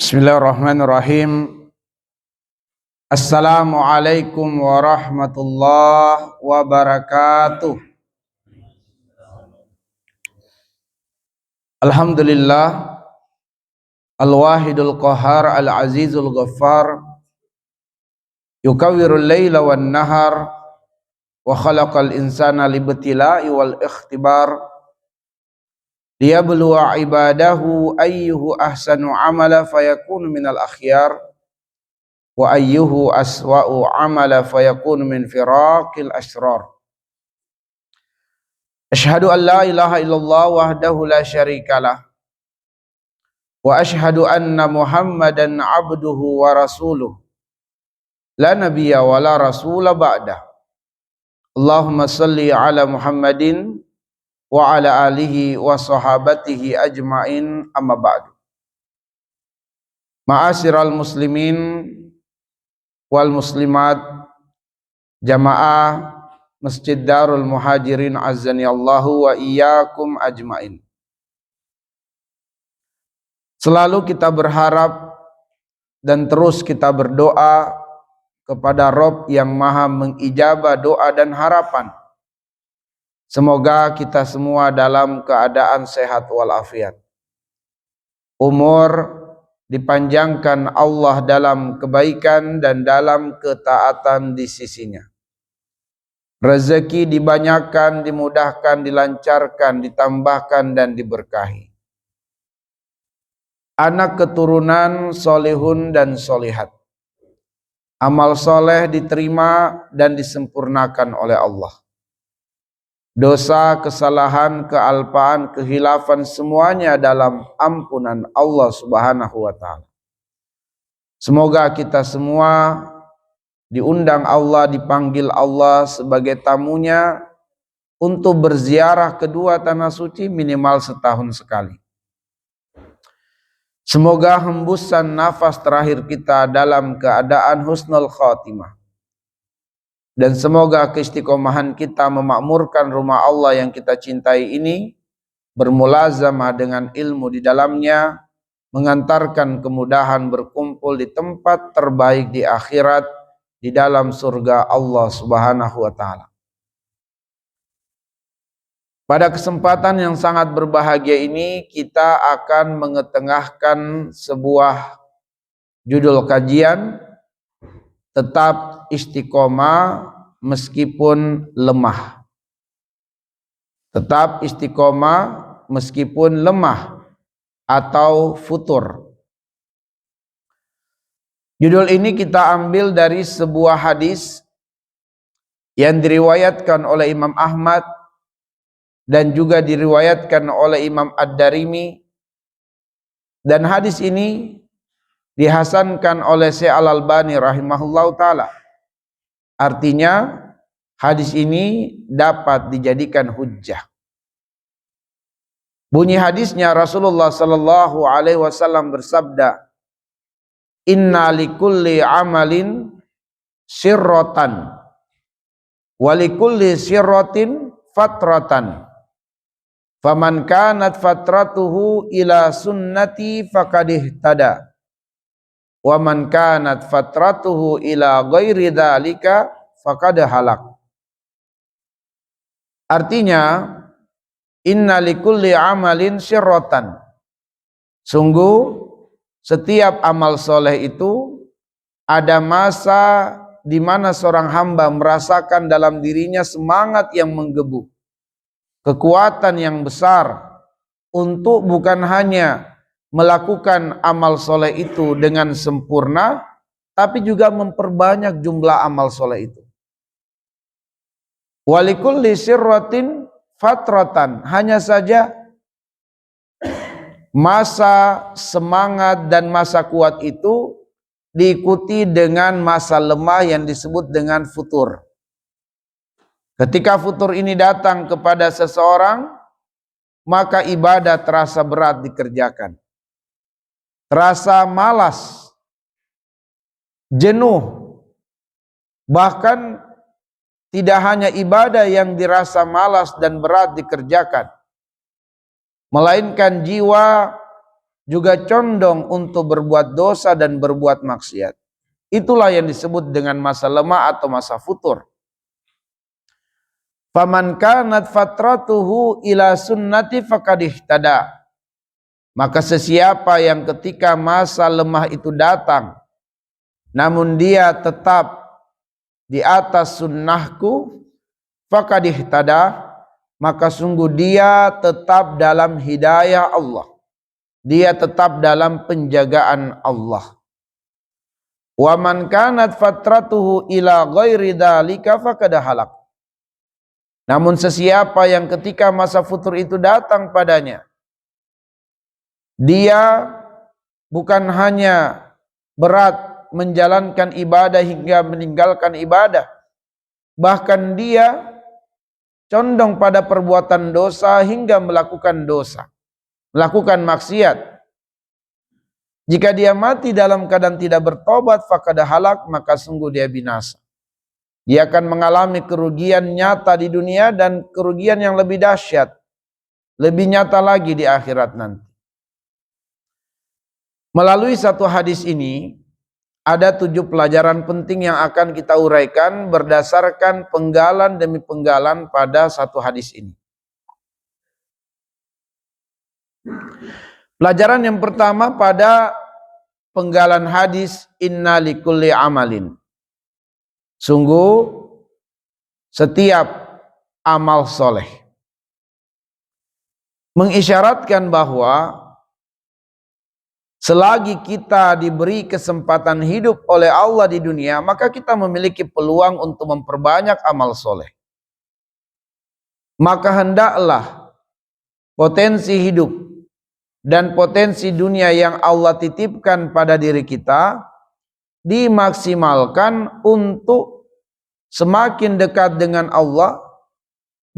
Bismillahirrahmanirrahim. Assalamualaikum warahmatullahi wabarakatuh. Alhamdulillah, al-wahidul qahar, al-azizul ghaffar, yukawwirul layla wan nahar, wa khalaqal insana libtila'i wal ikhtibar, liyabluwa ibadahu ayyuhu ahsanu amala fayakunu minal akhyar, wa ayyuhu aswa'u amala fayakunu min firaqil asrar. Asyhadu an la ilaha illallah wahdahu la syarikalah, wa asyhadu anna Muhammadan abduhu wa rasuluh, la nabiyya wa la rasula ba'dah. Allahumma salli ala Muhammadin wa ala alihi wa sahabatihi ajmain, amma ba'du. Ma'asyiral muslimin wal muslimat, jamaah Masjid Darul Muhajirin azani Allahu wa iyyakum ajmain. Selalu kita berharap dan terus kita berdoa kepada Rabb yang maha mengijabah doa dan harapan. Semoga kita semua dalam keadaan sehat walafiat. Umur dipanjangkan Allah dalam kebaikan dan dalam ketaatan di sisinya. Rezeki dibanyakan, dimudahkan, dilancarkan, ditambahkan dan diberkahi. Anak keturunan solihun dan solihat. Amal soleh diterima dan disempurnakan oleh Allah. Dosa, kesalahan, kealpaan, kehilafan semuanya dalam ampunan Allah Subhanahu wa ta'ala. Semoga kita semua diundang Allah, dipanggil Allah sebagai tamunya untuk berziarah kedua tanah suci minimal setahun sekali. Semoga hembusan nafas terakhir kita dalam keadaan husnul khatimah. Dan semoga keistiqomahan kita memakmurkan rumah Allah yang kita cintai ini, bermulazamah dengan ilmu di dalamnya, mengantarkan kemudahan berkumpul di tempat terbaik di akhirat, di dalam surga Allah Subhanahu wa ta'ala. Pada kesempatan yang sangat berbahagia ini, kita akan mengetengahkan sebuah judul kajian, tetap istiqomah meskipun lemah. Tetap istiqomah meskipun lemah atau futur. Judul ini kita ambil dari sebuah hadis yang diriwayatkan oleh Imam Ahmad dan juga diriwayatkan oleh Imam Ad-Darimi, dan hadis ini dihasankan oleh Syekh Al-Albani rahimahullahu ta'ala. Artinya hadis ini dapat dijadikan hujjah. Bunyi hadisnya, Rasulullah sallallahu alaihi wasallam bersabda, inna likulli amalin sirrotan walikulli sirrotin fatratan, faman kanat fatratuhu ila sunnati faqad ihtada, wa man kanat fatratuhu ila ghairi dzalika faqad halak. Artinya, inna likulli amalin sirrotan, sungguh setiap amal soleh itu ada masa di mana seorang hamba merasakan dalam dirinya semangat yang menggebu, kekuatan yang besar untuk bukan hanya melakukan amal soleh itu dengan sempurna, tapi juga memperbanyak jumlah amal soleh itu. Walikulli sirratin fatratan, hanya saja masa semangat dan masa kuat itu diikuti dengan masa lemah yang disebut dengan futur. Ketika futur ini datang kepada seseorang, maka ibadah terasa berat dikerjakan, terasa malas, jenuh. Bahkan tidak hanya ibadah yang dirasa malas dan berat dikerjakan, melainkan jiwa juga condong untuk berbuat dosa dan berbuat maksiat. Itulah yang disebut dengan masa lemah atau masa futur. Faman kanat fatratuhu ila sunnati faqad ihtada. Maka sesiapa yang ketika masa lemah itu datang, namun dia tetap di atas sunnahku, faqad ihtada, maka sungguh dia tetap dalam hidayah Allah. Dia tetap dalam penjagaan Allah. Wa man kanat fatratuhu ila ghairi dzalika faqad halak. Namun sesiapa yang ketika masa futur itu datang padanya, dia bukan hanya berat menjalankan ibadah hingga meninggalkan ibadah, bahkan dia condong pada perbuatan dosa hingga melakukan dosa, melakukan maksiat. Jika dia mati dalam keadaan tidak bertobat, faqad halak, maka sungguh dia binasa. Dia akan mengalami kerugian nyata di dunia dan kerugian yang lebih dahsyat, lebih nyata lagi di akhirat nanti. Melalui satu hadis ini, ada 7 pelajaran penting yang akan kita uraikan berdasarkan penggalan demi penggalan pada satu hadis ini. Pelajaran yang pertama pada penggalan hadis inna likulli amalin. Sungguh setiap amal soleh mengisyaratkan bahwa selagi kita diberi kesempatan hidup oleh Allah di dunia, maka kita memiliki peluang untuk memperbanyak amal soleh. Maka hendaklah potensi hidup dan potensi dunia yang Allah titipkan pada diri kita dimaksimalkan untuk semakin dekat dengan Allah,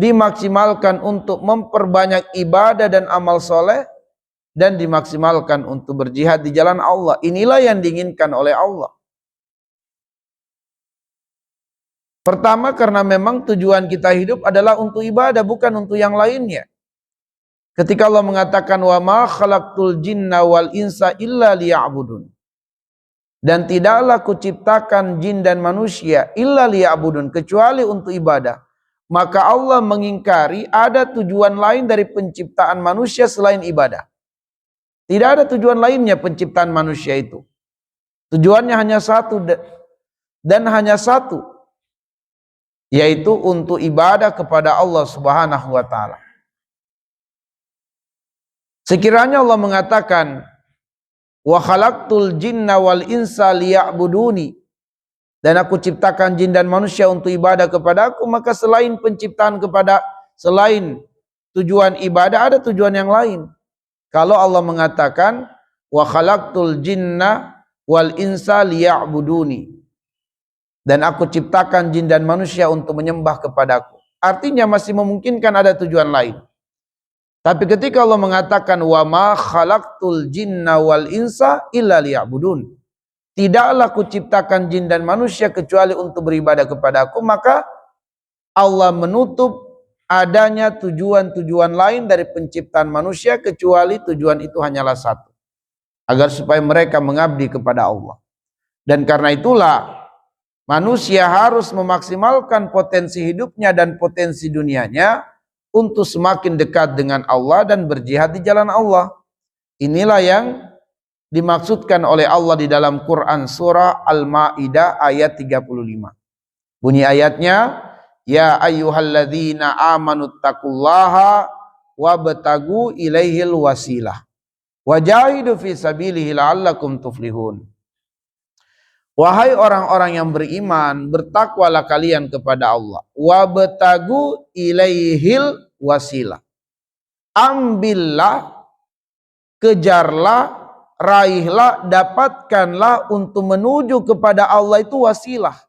dimaksimalkan untuk memperbanyak ibadah dan amal soleh, dan dimaksimalkan untuk berjihad di jalan Allah. Inilah yang diinginkan oleh Allah. Pertama, karena memang tujuan kita hidup adalah untuk ibadah, bukan untuk yang lainnya. Ketika Allah mengatakan wa ma khalaqtul jinna wal insa illa liya'budun, dan tidaklah kuciptakan jin dan manusia illa liya'budun, kecuali untuk ibadah, maka Allah mengingkari ada tujuan lain dari penciptaan manusia selain ibadah. Tidak ada tujuan lainnya penciptaan manusia itu. Tujuannya hanya satu dan hanya satu, yaitu untuk ibadah kepada Allah Subhanahu wa taala. Sekiranya Allah mengatakan wa khalaqtul jinna wal insa liya'buduni, dan aku ciptakan jin dan manusia untuk ibadah kepada aku, maka selain penciptaan selain tujuan ibadah, ada tujuan yang lain. Kalau Allah mengatakan wa khalaqtul jinna wal insa liya'buduni, dan aku ciptakan jin dan manusia untuk menyembah kepadaku, artinya masih memungkinkan ada tujuan lain. Tapi ketika Allah mengatakan wa ma khalaqtul jinna wal insa illa liya'budun, tidaklah kuciptakan jin dan manusia kecuali untuk beribadah kepadaku, maka Allah menutup adanya tujuan-tujuan lain dari penciptaan manusia, kecuali tujuan itu hanyalah satu, agar supaya mereka mengabdi kepada Allah. Dan karena itulah manusia harus memaksimalkan potensi hidupnya dan potensi dunianya untuk semakin dekat dengan Allah dan berjihad di jalan Allah. Inilah yang dimaksudkan oleh Allah di dalam Quran surah Al-Maidah ayat 35. Bunyi ayatnya, ya ayyuhalladzina amanu taqullaha wabtagu ilaihil wasilah wajahidu fi sabilihi la'allakum tuflihun. Wahai orang-orang yang beriman, bertakwalah kalian kepada Allah. Wabtagu ilaihil wasilah. Ambillah, kejarlah, raihlah, dapatkanlah untuk menuju kepada Allah itu wasilah.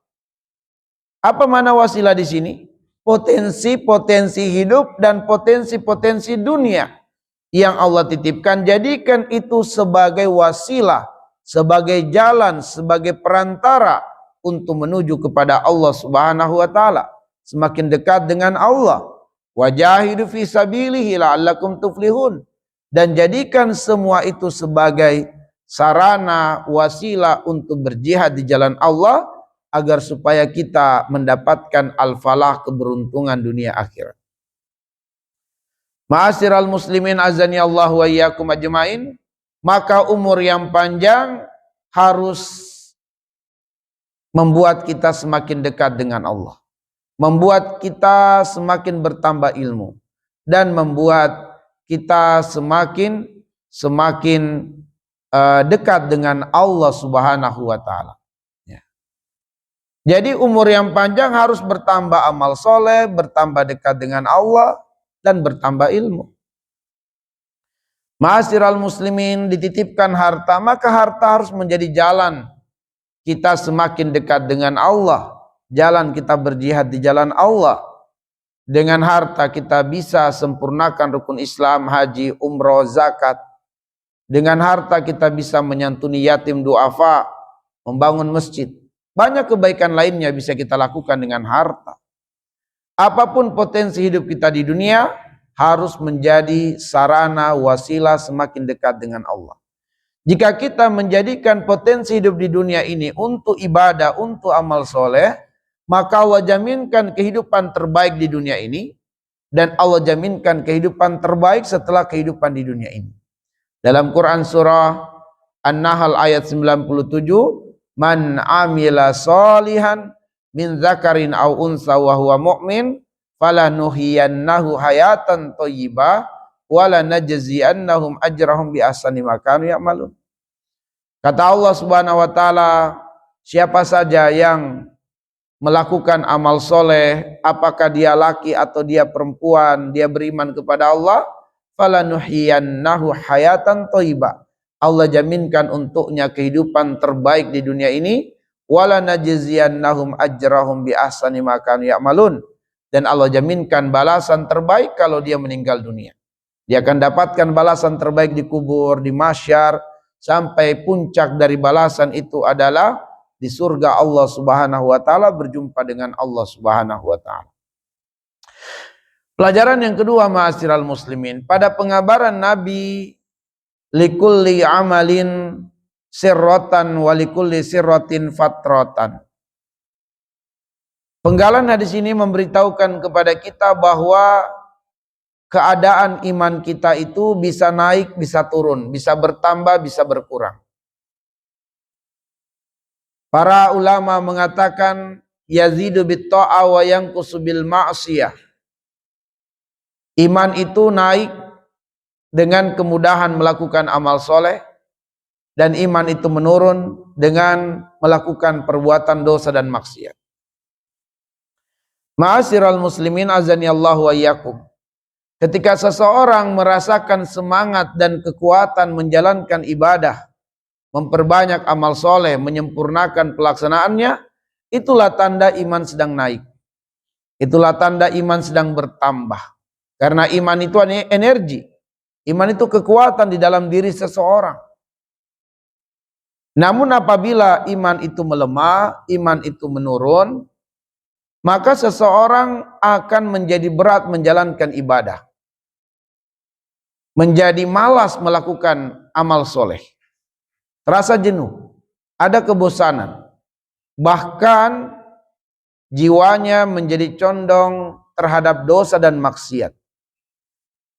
Apa mana wasilah di sini? Potensi-potensi hidup dan potensi-potensi dunia yang Allah titipkan, jadikan itu sebagai wasilah, sebagai jalan, sebagai perantara untuk menuju kepada Allah Subhanahu wa taala, semakin dekat dengan Allah. Wajahidu fi sabilihi la'allakum tuflihun. dan jadikan semua itu sebagai sarana wasilah untuk berjihad di jalan Allah agar supaya kita mendapatkan al-falah, keberuntungan dunia akhirat. Ma'asyiral muslimin azani Allah wa iyyakum ajmain, maka umur yang panjang harus membuat kita semakin dekat dengan Allah, membuat kita semakin bertambah ilmu, dan membuat kita semakin dekat dengan Allah Subhanahu wa Ta'ala. Ya. Jadi umur yang panjang harus bertambah amal soleh, bertambah dekat dengan Allah, dan bertambah ilmu. Ma'asyiral muslimin, dititipkan harta, maka harta harus menjadi jalan kita semakin dekat dengan Allah, jalan kita berjihad di jalan Allah. Dengan harta kita bisa sempurnakan rukun Islam, haji, umroh, zakat. Dengan harta kita bisa menyantuni yatim duafa, membangun masjid. Banyak kebaikan lainnya bisa kita lakukan dengan harta. Apapun potensi hidup kita di dunia harus menjadi sarana wasilah semakin dekat dengan Allah. Jika kita menjadikan potensi hidup di dunia ini untuk ibadah, untuk amal soleh, maka Allah jaminkan kehidupan terbaik di dunia ini, dan Allah jaminkan kehidupan terbaik setelah kehidupan di dunia ini. Dalam Quran surah An-Nahl ayat 97, man amila solihan min zakarin aw unsa wa huwa mu'min falanuhiyannahu hayatan thayyibah wala najziyannahum ajrahum bi ahsani ma kanu ya'malun. Kata Allah Subhanahu wa taala, siapa saja yang melakukan amal soleh, apakah dia laki atau dia perempuan, dia beriman kepada Allah, falanuhiyannahu hayatan thayyibah. Allah jaminkan untuknya kehidupan terbaik di dunia ini, wala najziyannahum ajrahum bi ahsani ma kanu ya'malun. Dan Allah jaminkan balasan terbaik kalau dia meninggal dunia. Dia akan dapatkan balasan terbaik di kubur, di mahsyar, sampai puncak dari balasan itu adalah di surga Allah Subhanahu wa taala, berjumpa dengan Allah Subhanahu wa taala. Pelajaran yang kedua, ma'asyiral muslimin, pada pengabaran Nabi likulli amalin sirrotan wa likulli sirrotin fatrotan. Penggalan hadis ini memberitahukan kepada kita bahwa keadaan iman kita itu bisa naik, bisa turun, bisa bertambah, bisa berkurang. Para ulama mengatakan yazidu bit ta'a wa yanqusu bil ma'siyah. Iman itu naik dengan kemudahan melakukan amal soleh, dan iman itu menurun dengan melakukan perbuatan dosa dan maksiat. Ma'asyiral muslimin azani Allah wa iyyakum. Ketika seseorang merasakan semangat dan kekuatan menjalankan ibadah, memperbanyak amal soleh, menyempurnakan pelaksanaannya, itulah tanda iman sedang naik. Itulah tanda iman sedang bertambah. Karena iman itu energi. Iman itu kekuatan di dalam diri seseorang. Namun apabila iman itu melemah, iman itu menurun, maka seseorang akan menjadi berat menjalankan ibadah. Menjadi malas melakukan amal soleh. Rasa jenuh, ada kebosanan, bahkan jiwanya menjadi condong terhadap dosa dan maksiat.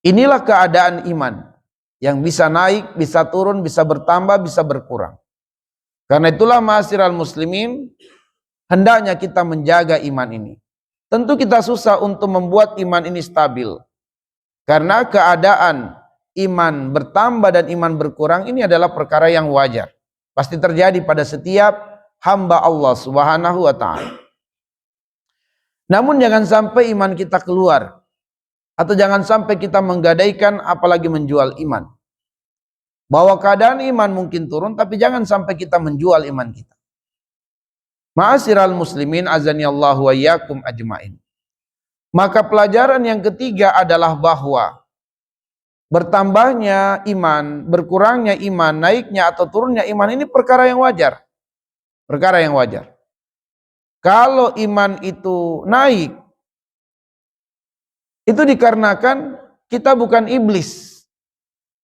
Inilah keadaan iman yang bisa naik, bisa turun, bisa bertambah, bisa berkurang. Karena itulah ma'asyiral muslimin, hendaknya kita menjaga iman ini. Tentu kita susah untuk membuat iman ini stabil, karena keadaan iman bertambah dan iman berkurang ini adalah perkara yang wajar. Pasti terjadi pada setiap hamba Allah Subhanahu wa ta'ala. Namun jangan sampai iman kita keluar, atau jangan sampai kita menggadaikan apalagi menjual iman. Bahwa keadaan iman mungkin turun, tapi jangan sampai kita menjual iman kita. Ma'asyiral muslimin azani Allah wa iyyakum ajmain. Maka pelajaran yang ketiga adalah bahwa bertambahnya iman, berkurangnya iman, naiknya atau turunnya iman ini perkara yang wajar. Perkara yang wajar. Kalau iman itu naik, itu dikarenakan kita bukan iblis.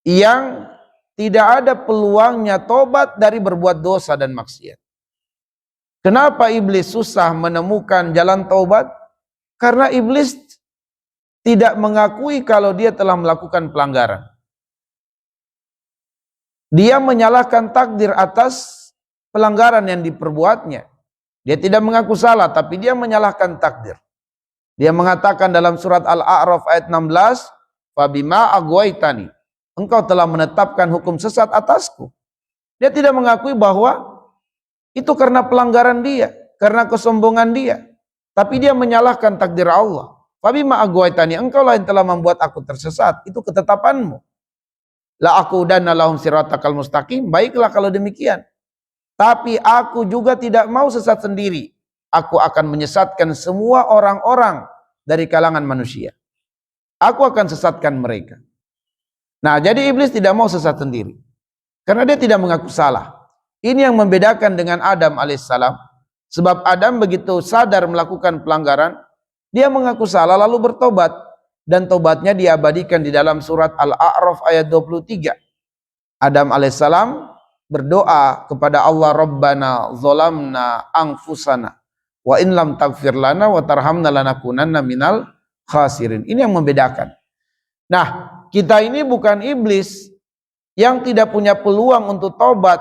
yang tidak ada peluangnya tobat dari berbuat dosa dan maksiat. Kenapa iblis susah menemukan jalan taubat? Karena iblis tidak mengakui kalau dia telah melakukan pelanggaran. Dia menyalahkan takdir atas pelanggaran yang diperbuatnya. Dia tidak mengaku salah, tapi dia menyalahkan takdir. Dia mengatakan dalam surat Al-A'raf ayat 16, "Fabima aghwaytani." Engkau telah menetapkan hukum sesat atasku. Dia tidak mengakui bahwa itu karena pelanggaran dia, karena kesombongan dia. Tapi dia menyalahkan takdir Allah. Fabima aghwaytani, engkaulah yang telah membuat aku tersesat. Itu ketetapanmu. La aqudanna lahum siratakal mustaqim. Baiklah kalau demikian. Tapi aku juga tidak mau sesat sendiri. Aku akan menyesatkan semua orang-orang dari kalangan manusia. Aku akan sesatkan mereka. Nah, jadi iblis tidak mau sesat sendiri. Karena dia tidak mengaku salah. Ini yang membedakan dengan Adam alaihissalam. Sebab Adam begitu sadar melakukan pelanggaran, dia mengaku salah lalu bertobat. Dan tobatnya diabadikan di dalam surat Al-A'raf ayat 23. Adam alaihissalam berdoa kepada Allah, Rabbana zolamna anfusana wa in lam taghfir lana wa tarhamna lanakunanna minal khasirin. Ini yang membedakan. Nah, kita ini bukan iblis yang tidak punya peluang untuk tobat.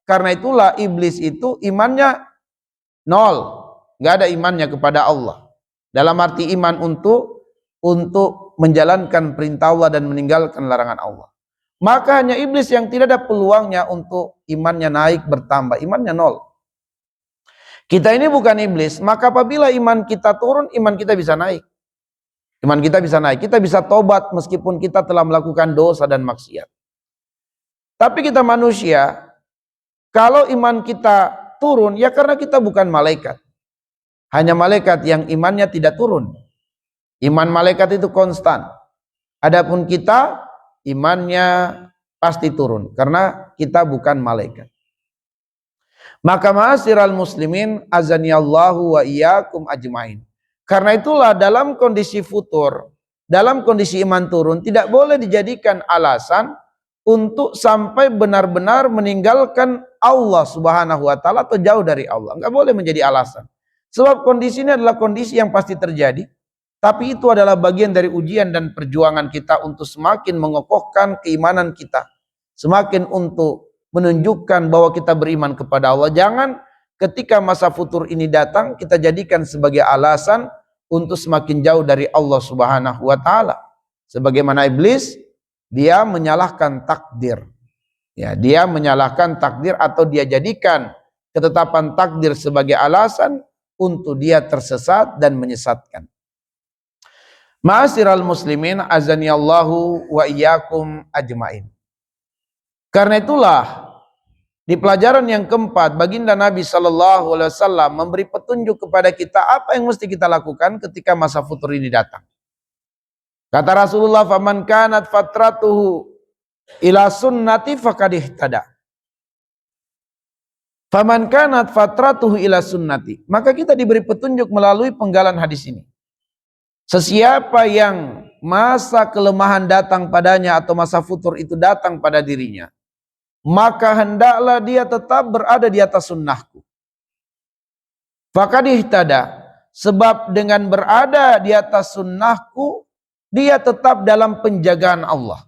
Karena itulah iblis itu imannya nol, nggak ada imannya kepada Allah. Dalam arti iman untuk menjalankan perintah Allah dan meninggalkan larangan Allah. Maka hanya iblis yang tidak ada peluangnya untuk imannya naik bertambah, imannya nol. Kita ini bukan iblis, maka apabila iman kita turun, iman kita bisa naik. Iman kita bisa naik, kita bisa tobat meskipun kita telah melakukan dosa dan maksiat. Tapi kita manusia, kalau iman kita turun, ya karena kita bukan malaikat. Hanya malaikat yang imannya tidak turun. Iman malaikat itu konstan. Adapun kita, imannya pasti turun. Karena kita bukan malaikat. Maka ma'asyiral muslimin, azaniyallahu wa iyyakum ajmain. Karena itulah dalam kondisi futur, dalam kondisi iman turun, tidak boleh dijadikan alasan untuk sampai benar-benar meninggalkan Allah subhanahu wa ta'ala atau jauh dari Allah. Enggak boleh menjadi alasan. Sebab kondisi ini adalah kondisi yang pasti terjadi. Tapi itu adalah bagian dari ujian dan perjuangan kita untuk semakin mengokohkan keimanan kita. Semakin untuk menunjukkan bahwa kita beriman kepada Allah. Jangan ketika masa futur ini datang, kita jadikan sebagai alasan untuk semakin jauh dari Allah subhanahu wa ta'ala. Sebagaimana iblis, dia menyalahkan takdir. Ya, dia menyalahkan takdir atau dia jadikan ketetapan takdir sebagai alasan untuk dia tersesat dan menyesatkan. Ma'asyiral muslimin, azaniyallahu wa iyyakum ajmain. Karena itulah di pelajaran yang keempat, baginda Nabi sallallahu alaihi wasallam memberi petunjuk kepada kita apa yang mesti kita lakukan ketika masa futur ini datang. Kata Rasulullah, "Faman kanat fatratuhu ila sunnati faqad ihtada." Faman kanat fatratuhu ila sunnati. Maka kita diberi petunjuk melalui penggalan hadis ini. Sesiapa yang masa kelemahan datang padanya atau masa futur itu datang pada dirinya, maka hendaklah dia tetap berada di atas sunnahku. Faqad ihtada. Sebab dengan berada di atas sunnahku, dia tetap dalam penjagaan Allah.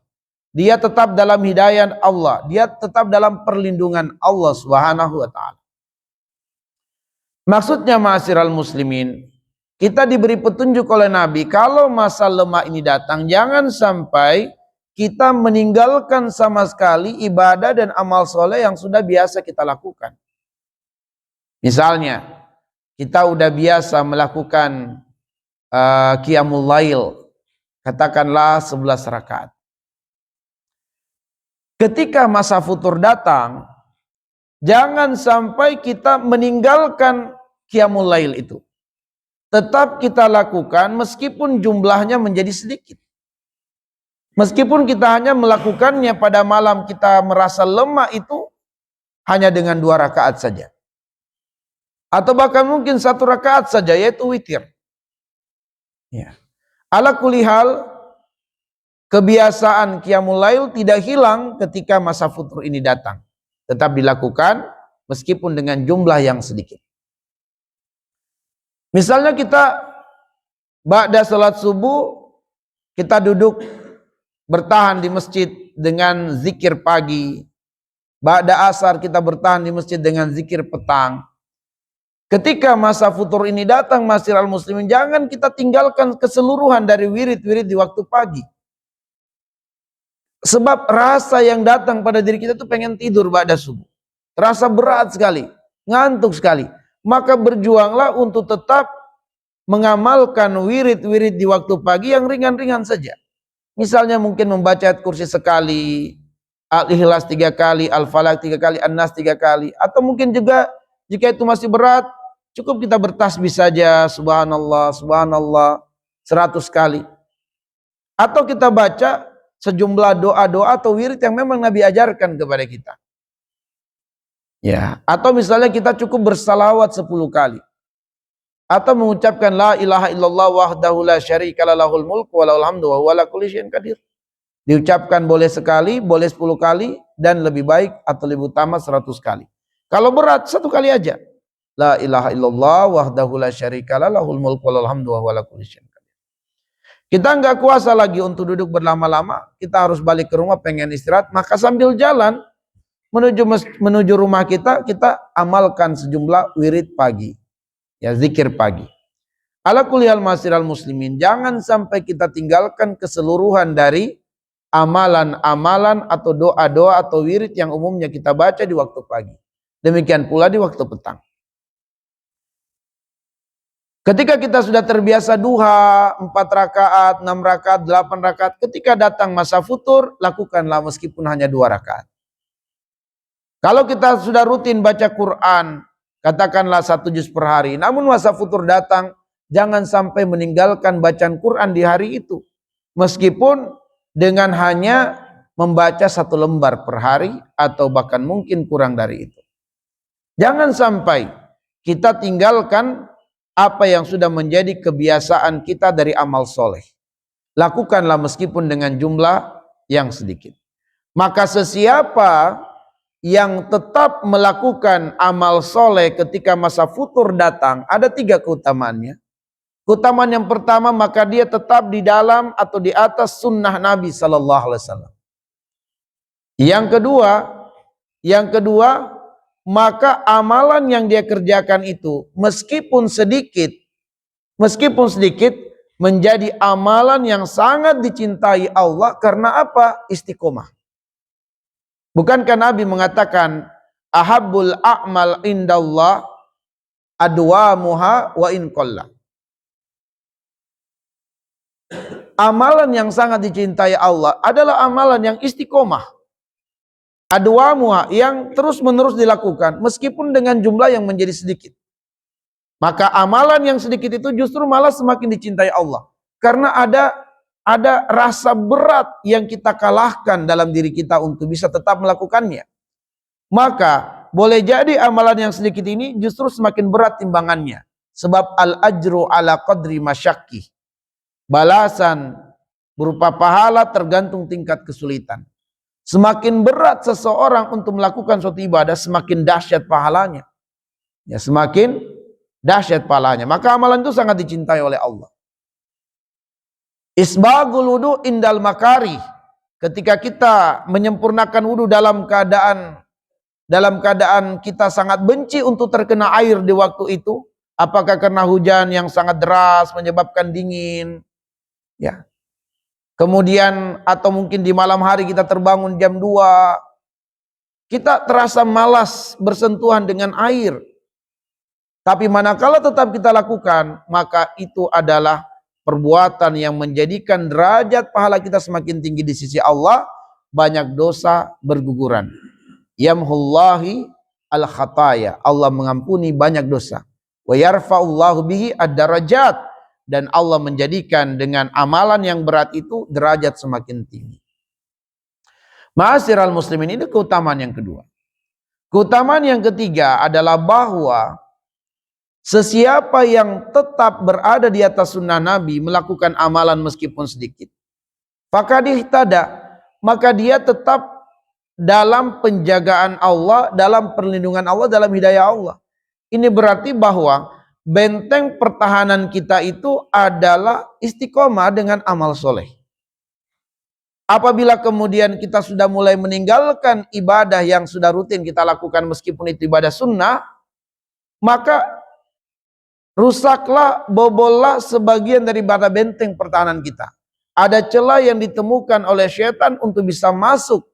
Dia tetap dalam hidayah Allah. Dia tetap dalam perlindungan Allah subhanahu wa ta'ala. Maksudnya ma'asyiral muslimin, kita diberi petunjuk oleh Nabi, kalau masa lemah ini datang, jangan sampai kita meninggalkan sama sekali ibadah dan amal soleh yang sudah biasa kita lakukan. Misalnya, kita udah biasa melakukan qiyamul lail, katakanlah 11 rakaat. Ketika masa futur datang, jangan sampai kita meninggalkan qiyamul lail itu. Tetap kita lakukan meskipun jumlahnya menjadi sedikit. Meskipun kita hanya melakukannya pada malam kita merasa lemah itu hanya dengan 2 rakaat saja. Atau bahkan mungkin 1 rakaat saja, yaitu witir. Ya. Ala kulli hal, kebiasaan qiyamul lail tidak hilang ketika masa futur ini datang. Tetap dilakukan meskipun dengan jumlah yang sedikit. Misalnya kita ba'da salat subuh, kita duduk bertahan di masjid dengan zikir pagi. Ba'da asar kita bertahan di masjid dengan zikir petang. Ketika masa futur ini datang, masiral muslimin, jangan kita tinggalkan keseluruhan dari wirid-wirid di waktu pagi. Sebab rasa yang datang pada diri kita itu pengen tidur ba'da subuh. Terasa berat sekali, ngantuk sekali. Maka berjuanglah untuk tetap mengamalkan wirid-wirid di waktu pagi yang ringan-ringan saja. Misalnya mungkin membaca ayat kursi sekali, Al-Ikhlas 3 kali, Al-Falaq 3 kali, An-Nas 3 kali. Atau mungkin juga jika itu masih berat, cukup kita bertasbih saja, subhanallah, subhanallah 100 kali. Atau kita baca sejumlah doa-doa atau wirid yang memang Nabi ajarkan kepada kita. Ya, atau misalnya kita cukup bersalawat 10 kali. Atau mengucapkan la ilaha illallah wahdahu la syarika lahul mulku wa lahul hamdu wa huwa ala kulli syai'in qadir. Diucapkan boleh sekali, boleh 10 kali, dan lebih baik atau lebih utama 100 kali. Kalau berat 1 kali aja. La ilaha illallah wahdahu la syarika lahul mulku wa lahul hamdu wa huwa ala kulli syai'in qadir. Kita enggak kuasa lagi untuk duduk berlama-lama, kita harus balik ke rumah pengen istirahat, maka sambil jalan menuju rumah kita amalkan sejumlah wirid pagi. Ya, zikir pagi. Ala kulli hal masiral muslimin, jangan sampai kita tinggalkan keseluruhan dari amalan-amalan atau doa-doa atau wirid yang umumnya kita baca di waktu pagi. Demikian pula di waktu petang. Ketika kita sudah terbiasa duha 4 rakaat, 6 rakaat, 8 rakaat, ketika datang masa futur, lakukanlah meskipun hanya 2 rakaat. Kalau kita sudah rutin baca Quran, katakanlah 1 juz per hari, namun masa futur datang, jangan sampai meninggalkan bacaan Quran di hari itu. Meskipun dengan hanya membaca 1 lembar per hari, atau bahkan mungkin kurang dari itu. Jangan sampai kita tinggalkan apa yang sudah menjadi kebiasaan kita dari amal soleh. Lakukanlah meskipun dengan jumlah yang sedikit. Maka sesiapa yang tetap melakukan amal soleh ketika masa futur datang, ada 3 keutamaannya. Keutamaan yang pertama, maka dia tetap di dalam atau di atas sunnah Nabi Sallallahu Alaihi Wasallam. Yang kedua, maka amalan yang dia kerjakan itu meskipun sedikit menjadi amalan yang sangat dicintai Allah. Karena apa? Istiqomah. Bukankah Nabi mengatakan ahabbul a'mal indallah adwamuha wa in qalla. Amalan yang sangat dicintai Allah adalah amalan yang istiqomah. Adwamuha, yang terus-menerus dilakukan meskipun dengan jumlah yang menjadi sedikit. Maka amalan yang sedikit itu justru malah semakin dicintai Allah. Karena ada rasa berat yang kita kalahkan dalam diri kita untuk bisa tetap melakukannya. Maka boleh jadi amalan yang sedikit ini justru semakin berat timbangannya. Sebab al-ajru ala qadri masyakki. Balasan berupa pahala tergantung tingkat kesulitan. Semakin berat seseorang untuk melakukan suatu ibadah, semakin dahsyat pahalanya. Ya, semakin dahsyat pahalanya. Maka amalan itu sangat dicintai oleh Allah. Isbagul wudu indal makari. Ketika kita menyempurnakan wudu dalam keadaan kita sangat benci untuk terkena air di waktu itu, apakah karena hujan yang sangat deras menyebabkan dingin, ya. Kemudian atau mungkin di malam hari kita terbangun jam 2, kita terasa malas bersentuhan dengan air. Tapi manakala tetap kita lakukan, maka itu adalah perbuatan yang menjadikan derajat pahala kita semakin tinggi di sisi Allah. Banyak dosa berguguran. Yamhullahi al-khataya, Allah mengampuni banyak dosa. Wa yarfa'ullahu bihi ad-darajat, dan Allah menjadikan dengan amalan yang berat itu derajat semakin tinggi. Ma'asyiral muslimin, ini keutamaan yang kedua. Keutamaan yang ketiga adalah bahwa sesiapa yang tetap berada di atas sunnah Nabi, melakukan amalan meskipun sedikit, Fakad ihtada, maka dia tetap dalam penjagaan Allah, dalam perlindungan Allah, dalam hidayah Allah. Ini berarti bahwa benteng pertahanan kita itu adalah istiqomah dengan amal soleh. Apabila kemudian kita sudah mulai meninggalkan ibadah yang sudah rutin kita lakukan meskipun itu ibadah sunnah, maka rusaklah, bobollah sebagian daripada benteng pertahanan kita. Ada celah yang ditemukan oleh syaitan untuk bisa masuk,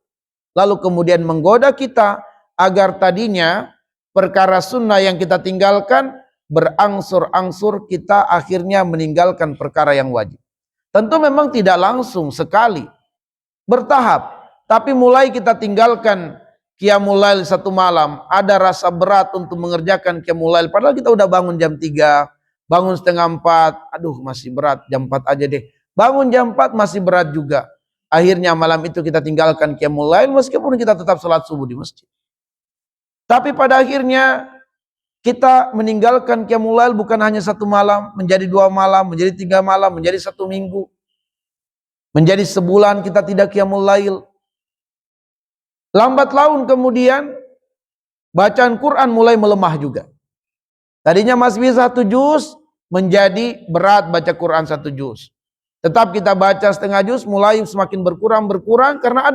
lalu kemudian menggoda kita agar tadinya perkara sunnah yang kita tinggalkan berangsur-angsur kita akhirnya meninggalkan perkara yang wajib. Tentu memang tidak langsung sekali, bertahap, tapi mulai kita tinggalkan qiyamul lail satu malam, ada rasa berat untuk mengerjakan qiyamul lail, padahal kita udah bangun jam 3, bangun setengah 4, aduh masih berat, jam 4 aja deh, bangun jam 4 masih berat juga. Akhirnya malam itu kita tinggalkan qiyamul lail meskipun kita tetap sholat subuh di masjid. Tapi pada akhirnya kita meninggalkan qiyamul lail bukan hanya satu malam, menjadi 2 malam, menjadi 3 malam, menjadi 1 minggu. Menjadi sebulan kita tidak qiyamul lail. Lambat laun kemudian bacaan Quran mulai melemah juga. Tadinya masih bisa 1 juz, menjadi berat baca Quran 1 juz. Tetap kita baca setengah juz, mulai semakin berkurang karena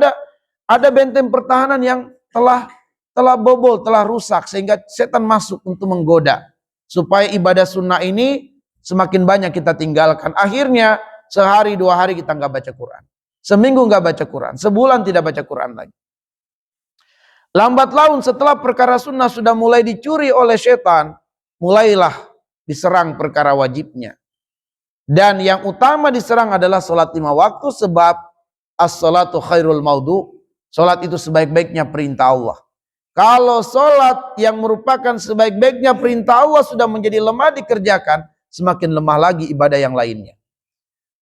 ada benteng pertahanan yang telah bobol, telah rusak, sehingga setan masuk untuk menggoda supaya ibadah sunnah ini semakin banyak kita tinggalkan. Akhirnya sehari 2 hari kita nggak baca Quran, seminggu nggak baca Quran, sebulan tidak baca Quran lagi. Lambat laun setelah perkara sunnah sudah mulai dicuri oleh setan, mulailah diserang perkara wajibnya. Dan yang utama diserang adalah sholat 5 waktu, sebab as-sholatu khairul maudu, sholat itu sebaik-baiknya perintah Allah. Kalau sholat yang merupakan sebaik-baiknya perintah Allah sudah menjadi lemah dikerjakan, semakin lemah lagi ibadah yang lainnya.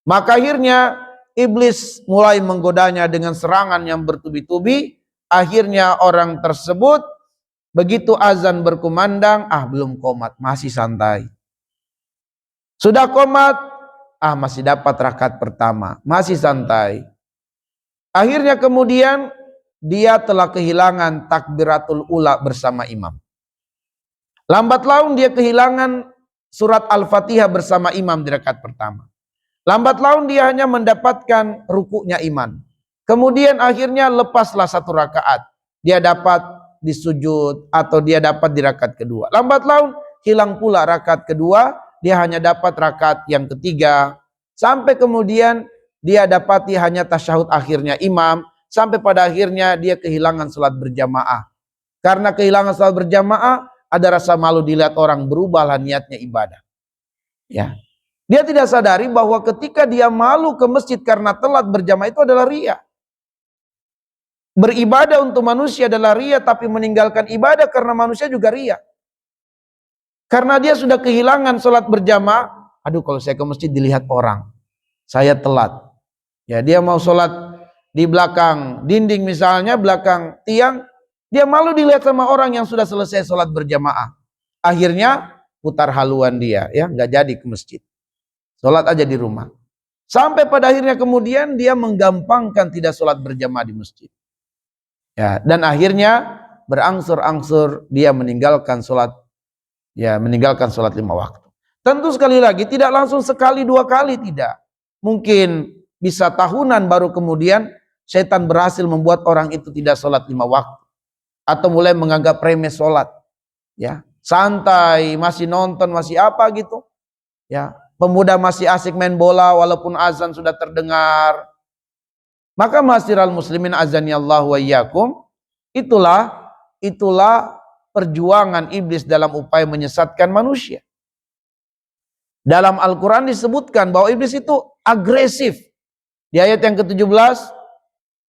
Maka akhirnya iblis mulai menggodanya dengan serangan yang bertubi-tubi. Akhirnya orang tersebut begitu azan berkumandang, belum qomat, masih santai. Sudah qomat, masih dapat rakaat pertama, masih santai. Akhirnya kemudian dia telah kehilangan takbiratul ula bersama imam. Lambat laun dia kehilangan surat Al-Fatihah bersama imam di rakaat pertama. Lambat laun dia hanya mendapatkan rukuknya iman. Kemudian akhirnya lepaslah 1 rakaat. Dia dapat di sujud atau dia dapat di rakaat kedua. Lambat laun hilang pula rakaat kedua, dia hanya dapat rakaat yang ketiga. Sampai kemudian dia dapati hanya tasyahud akhirnya imam. Sampai pada akhirnya dia kehilangan salat berjamaah. Karena kehilangan salat berjamaah, ada rasa malu dilihat orang, berubahlah niatnya ibadah. Ya. Dia tidak sadari bahwa ketika dia malu ke masjid karena telat berjamaah itu adalah riya. Beribadah untuk manusia adalah riya, tapi meninggalkan ibadah karena manusia juga riya. Karena dia sudah kehilangan sholat berjamaah, kalau saya ke masjid dilihat orang, saya telat. Ya, dia mau sholat di belakang dinding misalnya, belakang tiang, dia malu dilihat sama orang yang sudah selesai sholat berjamaah. Akhirnya putar haluan dia, ya nggak jadi ke masjid. Sholat aja di rumah. Sampai pada akhirnya kemudian dia menggampangkan tidak sholat berjamaah di masjid. Ya, dan akhirnya berangsur-angsur dia meninggalkan sholat 5 waktu. Tentu sekali lagi tidak langsung sekali 2 kali, tidak. Mungkin bisa tahunan baru kemudian setan berhasil membuat orang itu tidak sholat 5 waktu. Atau mulai menganggap remeh sholat. Ya, santai, masih nonton, masih apa gitu. Ya, pemuda masih asik main bola walaupun azan sudah terdengar. Maka ma'asyiral muslimin azanillahu wa iyyakum, itulah perjuangan iblis dalam upaya menyesatkan manusia. Dalam Al-Quran disebutkan bahwa iblis itu agresif. Di ayat yang ke-17,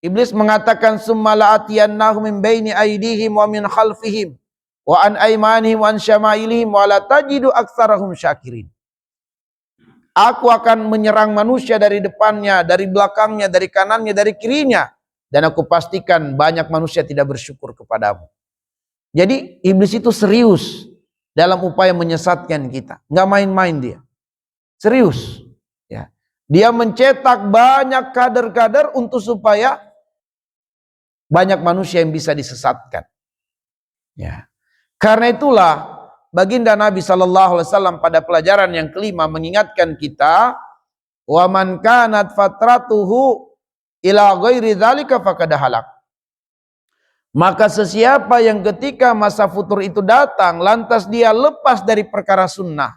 iblis mengatakan summa la'atiyannahum min baini aydihim wa min khalfihim wa an aymanihim wa an syama'ilihim wa la tajidu aktsarahum syakirin. Aku akan menyerang manusia dari depannya, dari belakangnya, dari kanannya, dari kirinya. Dan aku pastikan banyak manusia tidak bersyukur kepadamu. Jadi iblis itu serius dalam upaya menyesatkan kita. Nggak main-main dia. Serius. Ya. Dia mencetak banyak kader-kader untuk supaya banyak manusia yang bisa disesatkan. Ya. Karena itulah baginda Nabi SAW pada pelajaran yang kelima mengingatkan kita, wa man kanat fatratuhu ila ghairi dzalika faqad halak. Maka sesiapa yang ketika masa futur itu datang lantas dia lepas dari perkara sunnah,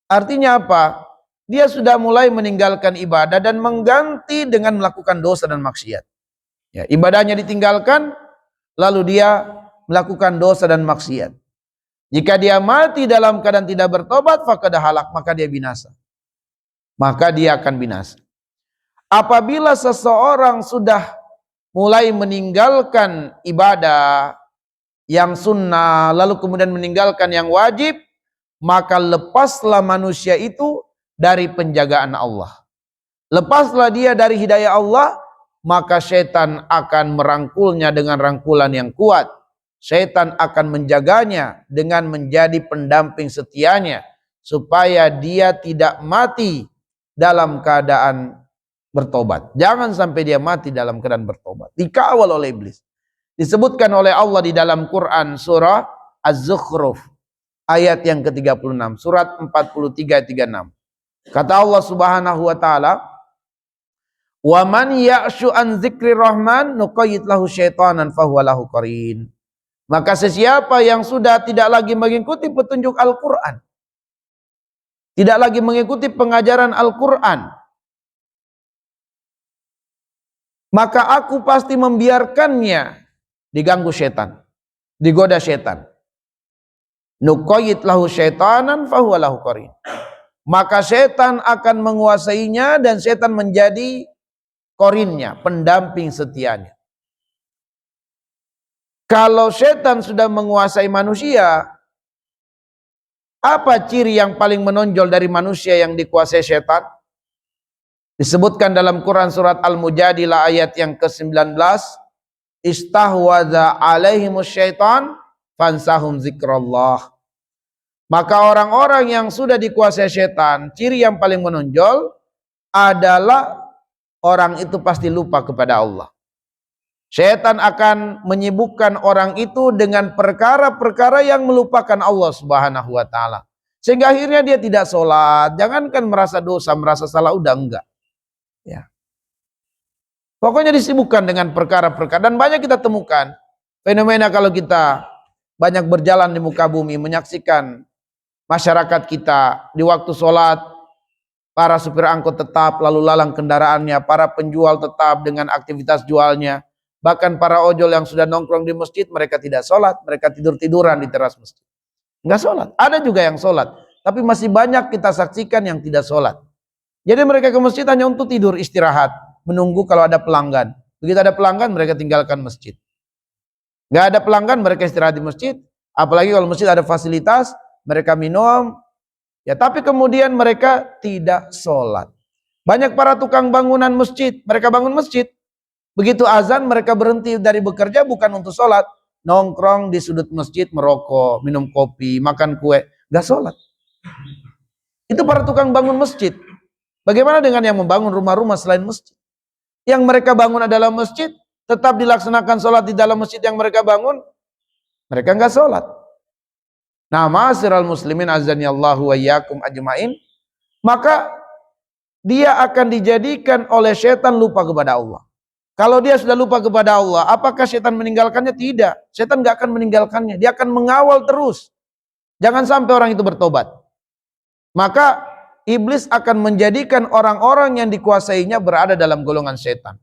artinya apa? Dia sudah mulai meninggalkan ibadah dan mengganti dengan melakukan dosa dan maksiat. Ya, ibadahnya ditinggalkan, lalu dia melakukan dosa dan maksiat. Jika dia mati dalam keadaan tidak bertobat, faqad halak, maka dia binasa. Maka dia akan binasa. Apabila seseorang sudah mulai meninggalkan ibadah yang sunnah, lalu kemudian meninggalkan yang wajib, maka lepaslah manusia itu dari penjagaan Allah. Lepaslah dia dari hidayah Allah, maka syaitan akan merangkulnya dengan rangkulan yang kuat. Syaitan akan menjaganya dengan menjadi pendamping setianya, supaya dia tidak mati dalam keadaan bertobat. Jangan sampai dia mati dalam keadaan bertobat. Dikawal oleh iblis. Disebutkan oleh Allah di dalam Quran surah Az-Zukhruf ayat yang ke-36, surat 43-36. Kata Allah Subhanahu wa taala, "Wa man ya'shu an dzikri rahman nuqayyid lahu syaitanan fahuwa lahu qarin." Maka sesiapa yang sudah tidak lagi mengikuti petunjuk Al-Qur'an, tidak lagi mengikuti pengajaran Al-Qur'an, maka aku pasti membiarkannya diganggu setan, digoda setan. Nuqayyid lahu syaitanan fahuwa lahu qarin. Maka setan akan menguasainya dan setan menjadi korinnya, pendamping setianya. Kalau setan sudah menguasai manusia, apa ciri yang paling menonjol dari manusia yang dikuasai setan? Disebutkan dalam Quran surat Al-Mujadilah ayat yang ke-19, istahwadza alaihimus syaitan fansahum zikrallah. Maka orang-orang yang sudah dikuasai setan, ciri yang paling menonjol adalah orang itu pasti lupa kepada Allah. Setan akan menyibukkan orang itu dengan perkara-perkara yang melupakan Allah Subhanahu wa taala. Sehingga akhirnya dia tidak sholat, jangankan merasa dosa, merasa salah, udah enggak. Ya. Pokoknya disibukkan dengan perkara-perkara, dan banyak kita temukan fenomena kalau kita banyak berjalan di muka bumi, menyaksikan masyarakat kita di waktu sholat, para supir angkot tetap lalu lalang kendaraannya, para penjual tetap dengan aktivitas jualnya, bahkan para ojol yang sudah nongkrong di masjid, mereka tidak sholat, mereka tidur-tiduran di teras masjid. Enggak sholat. Ada juga yang sholat, tapi masih banyak kita saksikan yang tidak sholat. Jadi mereka ke masjid hanya untuk tidur, istirahat, menunggu kalau ada pelanggan. Begitu ada pelanggan, mereka tinggalkan masjid. Enggak ada pelanggan, mereka istirahat di masjid. Apalagi kalau masjid ada fasilitas, mereka minum. Ya, tapi kemudian mereka tidak sholat. Banyak para tukang bangunan masjid, mereka bangun masjid. Begitu azan, mereka berhenti dari bekerja bukan untuk sholat. Nongkrong di sudut masjid, merokok, minum kopi, makan kue. Enggak sholat. Itu para tukang bangun masjid. Bagaimana dengan yang membangun rumah-rumah selain masjid? Yang mereka bangun adalah masjid, tetap dilaksanakan sholat di dalam masjid yang mereka bangun, mereka enggak sholat. Nah, ma'asyiral muslimin azani Allahu wa iyyakum ajmain, maka dia akan dijadikan oleh setan lupa kepada Allah. Kalau dia sudah lupa kepada Allah, apakah setan meninggalkannya? Tidak. Setan enggak akan meninggalkannya, dia akan mengawal terus. Jangan sampai orang itu bertobat. Maka iblis akan menjadikan orang-orang yang dikuasainya berada dalam golongan setan.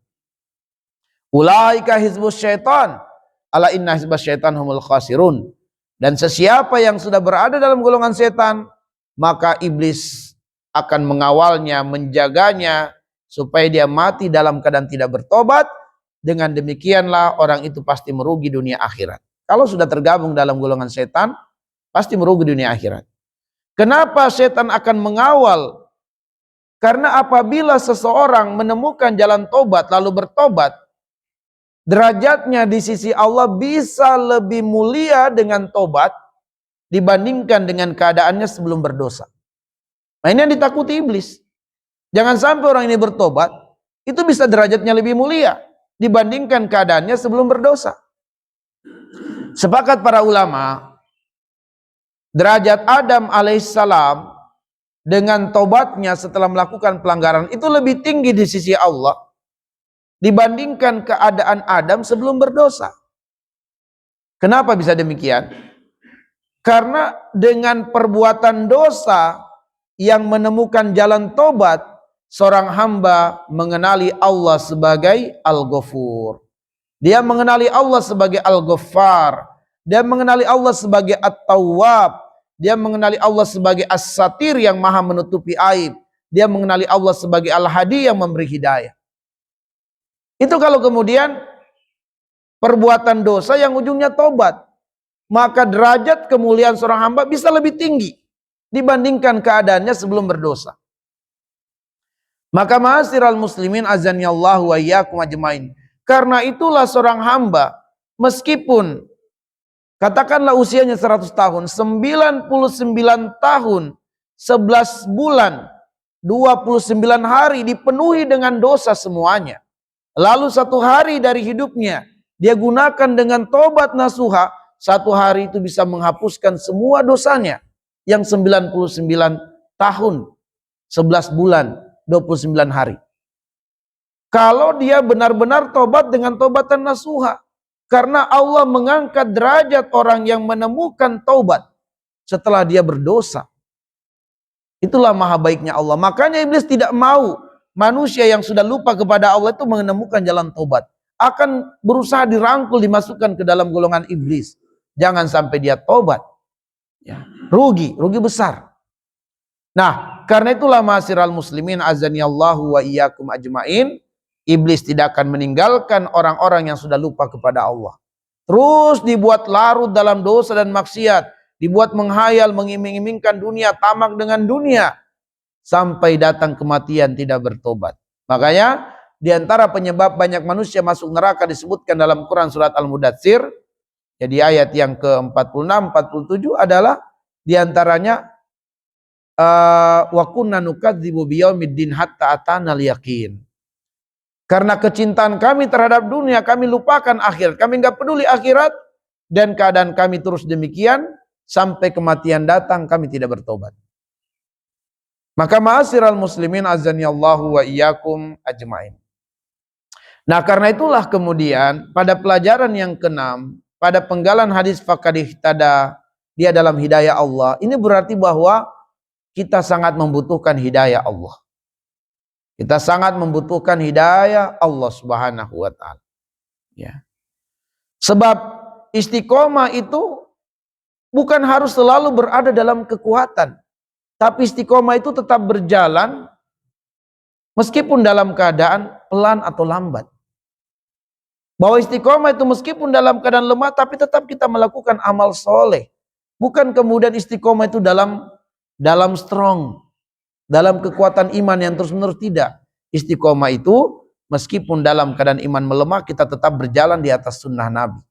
Ulaika hizbus syaitan, ala inna hizbas syaitan humul khasirun. Dan sesiapa yang sudah berada dalam golongan setan, maka iblis akan mengawalnya, menjaganya, supaya dia mati dalam keadaan tidak bertobat. Dengan demikianlah orang itu pasti merugi dunia akhirat. Kalau sudah tergabung dalam golongan setan, pasti merugi dunia akhirat. Kenapa setan akan mengawal? Karena apabila seseorang menemukan jalan tobat lalu bertobat, derajatnya di sisi Allah bisa lebih mulia dengan tobat dibandingkan dengan keadaannya sebelum berdosa. Nah, ini yang ditakuti iblis. Jangan sampai orang ini bertobat, itu bisa derajatnya lebih mulia dibandingkan keadaannya sebelum berdosa. Sepakat para ulama, derajat Adam alaihissalam dengan tobatnya setelah melakukan pelanggaran itu lebih tinggi di sisi Allah dibandingkan keadaan Adam sebelum berdosa. Kenapa bisa demikian? Karena dengan perbuatan dosa yang menemukan jalan tobat, seorang hamba mengenali Allah sebagai Al-Ghafur. Dia mengenali Allah sebagai Al-Ghaffar. Dia mengenali Allah sebagai At-Tawwab. Dia mengenali Allah sebagai As-Satir yang maha menutupi aib. Dia mengenali Allah sebagai Al-Hadi yang memberi hidayah. Itu kalau kemudian perbuatan dosa yang ujungnya tobat, maka derajat kemuliaan seorang hamba bisa lebih tinggi dibandingkan keadaannya sebelum berdosa. Maka ma'asyiral muslimin azanillahu wa iyyakum ajmain. Karena itulah seorang hamba meskipun katakanlah usianya 100 tahun, 99 tahun, 11 bulan, 29 hari dipenuhi dengan dosa semuanya. Lalu satu hari dari hidupnya dia gunakan dengan tobat nasuha, satu hari itu bisa menghapuskan semua dosanya yang 99 tahun, 11 bulan, 29 hari. Kalau dia benar-benar tobat dengan tobatan nasuha. Karena Allah mengangkat derajat orang yang menemukan taubat setelah dia berdosa. Itulah maha baiknya Allah. Makanya iblis tidak mau manusia yang sudah lupa kepada Allah itu menemukan jalan taubat. Akan berusaha dirangkul, dimasukkan ke dalam golongan iblis. Jangan sampai dia taubat. Ya, rugi besar. Nah, karena itulah ma'asyiral muslimin azanillahu wa iyyakum ajmain. Iblis tidak akan meninggalkan orang-orang yang sudah lupa kepada Allah. Terus dibuat larut dalam dosa dan maksiat. Dibuat menghayal, mengiming-imingkan dunia, tamak dengan dunia. Sampai datang kematian tidak bertobat. Makanya diantara penyebab banyak manusia masuk neraka disebutkan dalam Quran surat Al-Mudatsir. Jadi ayat yang ke-46, 47 adalah diantaranya wa kunna nukadzibu biyaumiddin hatta atanal yaqin. Karena kecintaan kami terhadap dunia, kami lupakan akhirat. Kami nggak peduli akhirat. Dan keadaan kami terus demikian. Sampai kematian datang, kami tidak bertobat. Maka ma'asyiral muslimin azanillahu wa iyyakum ajmain. Nah karena itulah kemudian pada pelajaran yang ke-6, pada penggalan hadis faqad ihtada, dia dalam hidayah Allah. Ini berarti bahwa kita sangat membutuhkan hidayah Allah. Kita sangat membutuhkan hidayah Allah Subhanahu wa ta'ala. Ya. Sebab istiqomah itu bukan harus selalu berada dalam kekuatan. Tapi istiqomah itu tetap berjalan meskipun dalam keadaan pelan atau lambat. Bahwa istiqomah itu meskipun dalam keadaan lemah tapi tetap kita melakukan amal soleh. Bukan kemudian istiqomah itu dalam strong. Dalam kekuatan iman yang terus-menerus, tidak. Istiqomah itu meskipun dalam keadaan iman melemah kita tetap berjalan di atas sunnah Nabi.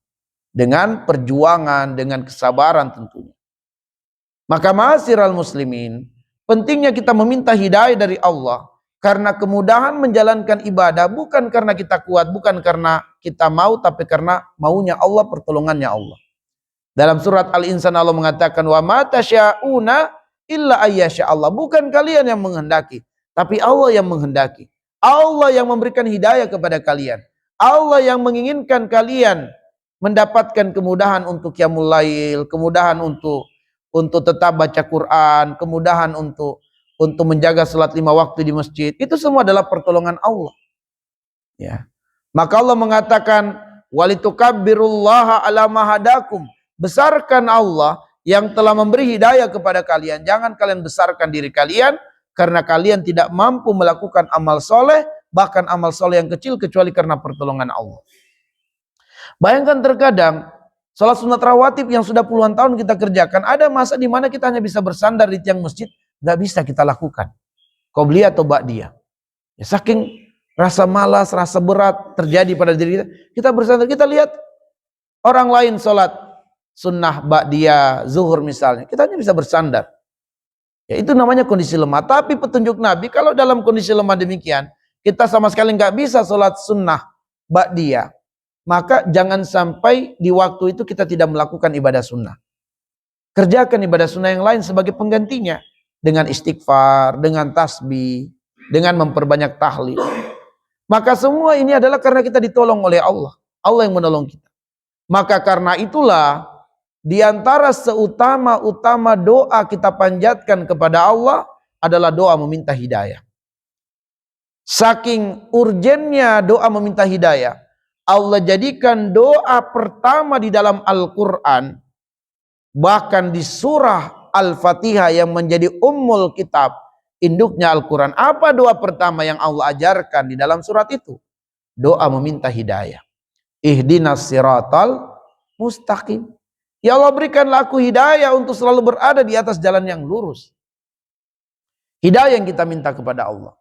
Dengan perjuangan, dengan kesabaran tentunya. Maka ma'asyiral muslimin, pentingnya kita meminta hidayah dari Allah. Karena kemudahan menjalankan ibadah bukan karena kita kuat, bukan karena kita mau, tapi karena maunya Allah, pertolongannya Allah. Dalam surat Al-Insan Allah mengatakan, wa ma tasya'una illa ayyasha Allah. Bukan kalian yang menghendaki, tapi Allah yang menghendaki. Allah yang memberikan hidayah kepada kalian. Allah yang menginginkan kalian mendapatkan kemudahan untuk qiyamul lail, kemudahan untuk tetap baca Quran, kemudahan untuk menjaga salat 5 waktu di masjid. Itu semua adalah pertolongan Allah. Ya. Maka Allah mengatakan, walitukabbirullaha ala ma hadakum. Besarkan Allah yang telah memberi hidayah kepada kalian. Jangan kalian besarkan diri kalian karena kalian tidak mampu melakukan amal soleh, bahkan amal soleh yang kecil kecuali karena pertolongan Allah. Bayangkan terkadang salat sunat rawatib yang sudah puluhan tahun kita kerjakan, ada masa di mana kita hanya bisa bersandar di tiang masjid, nggak bisa kita lakukan. Qobliyah atau ba'diyah. Ya, saking rasa malas, rasa berat terjadi pada diri kita, kita bersandar, kita lihat orang lain salat sunnah ba'diyah, zuhur misalnya, kita hanya bisa bersandar. Ya, itu namanya kondisi lemah. Tapi petunjuk Nabi, kalau dalam kondisi lemah demikian, kita sama sekali nggak bisa sholat sunnah ba'diyah, maka jangan sampai di waktu itu kita tidak melakukan ibadah sunnah. Kerjakan ibadah sunnah yang lain sebagai penggantinya, dengan istighfar, dengan tasbih, dengan memperbanyak tahlil. Maka semua ini adalah karena kita ditolong oleh Allah. Allah yang menolong kita. Maka karena itulah, di antara seutama-utama doa kita panjatkan kepada Allah adalah doa meminta hidayah. Saking urgennya doa meminta hidayah, Allah jadikan doa pertama di dalam Al-Quran, bahkan di surah Al-Fatihah yang menjadi ummul kitab, induknya Al-Quran. Apa doa pertama yang Allah ajarkan di dalam surat itu? Doa meminta hidayah. Ihdinas siratal mustaqim. Ya Allah, berikanlah aku hidayah untuk selalu berada di atas jalan yang lurus. Hidayah yang kita minta kepada Allah.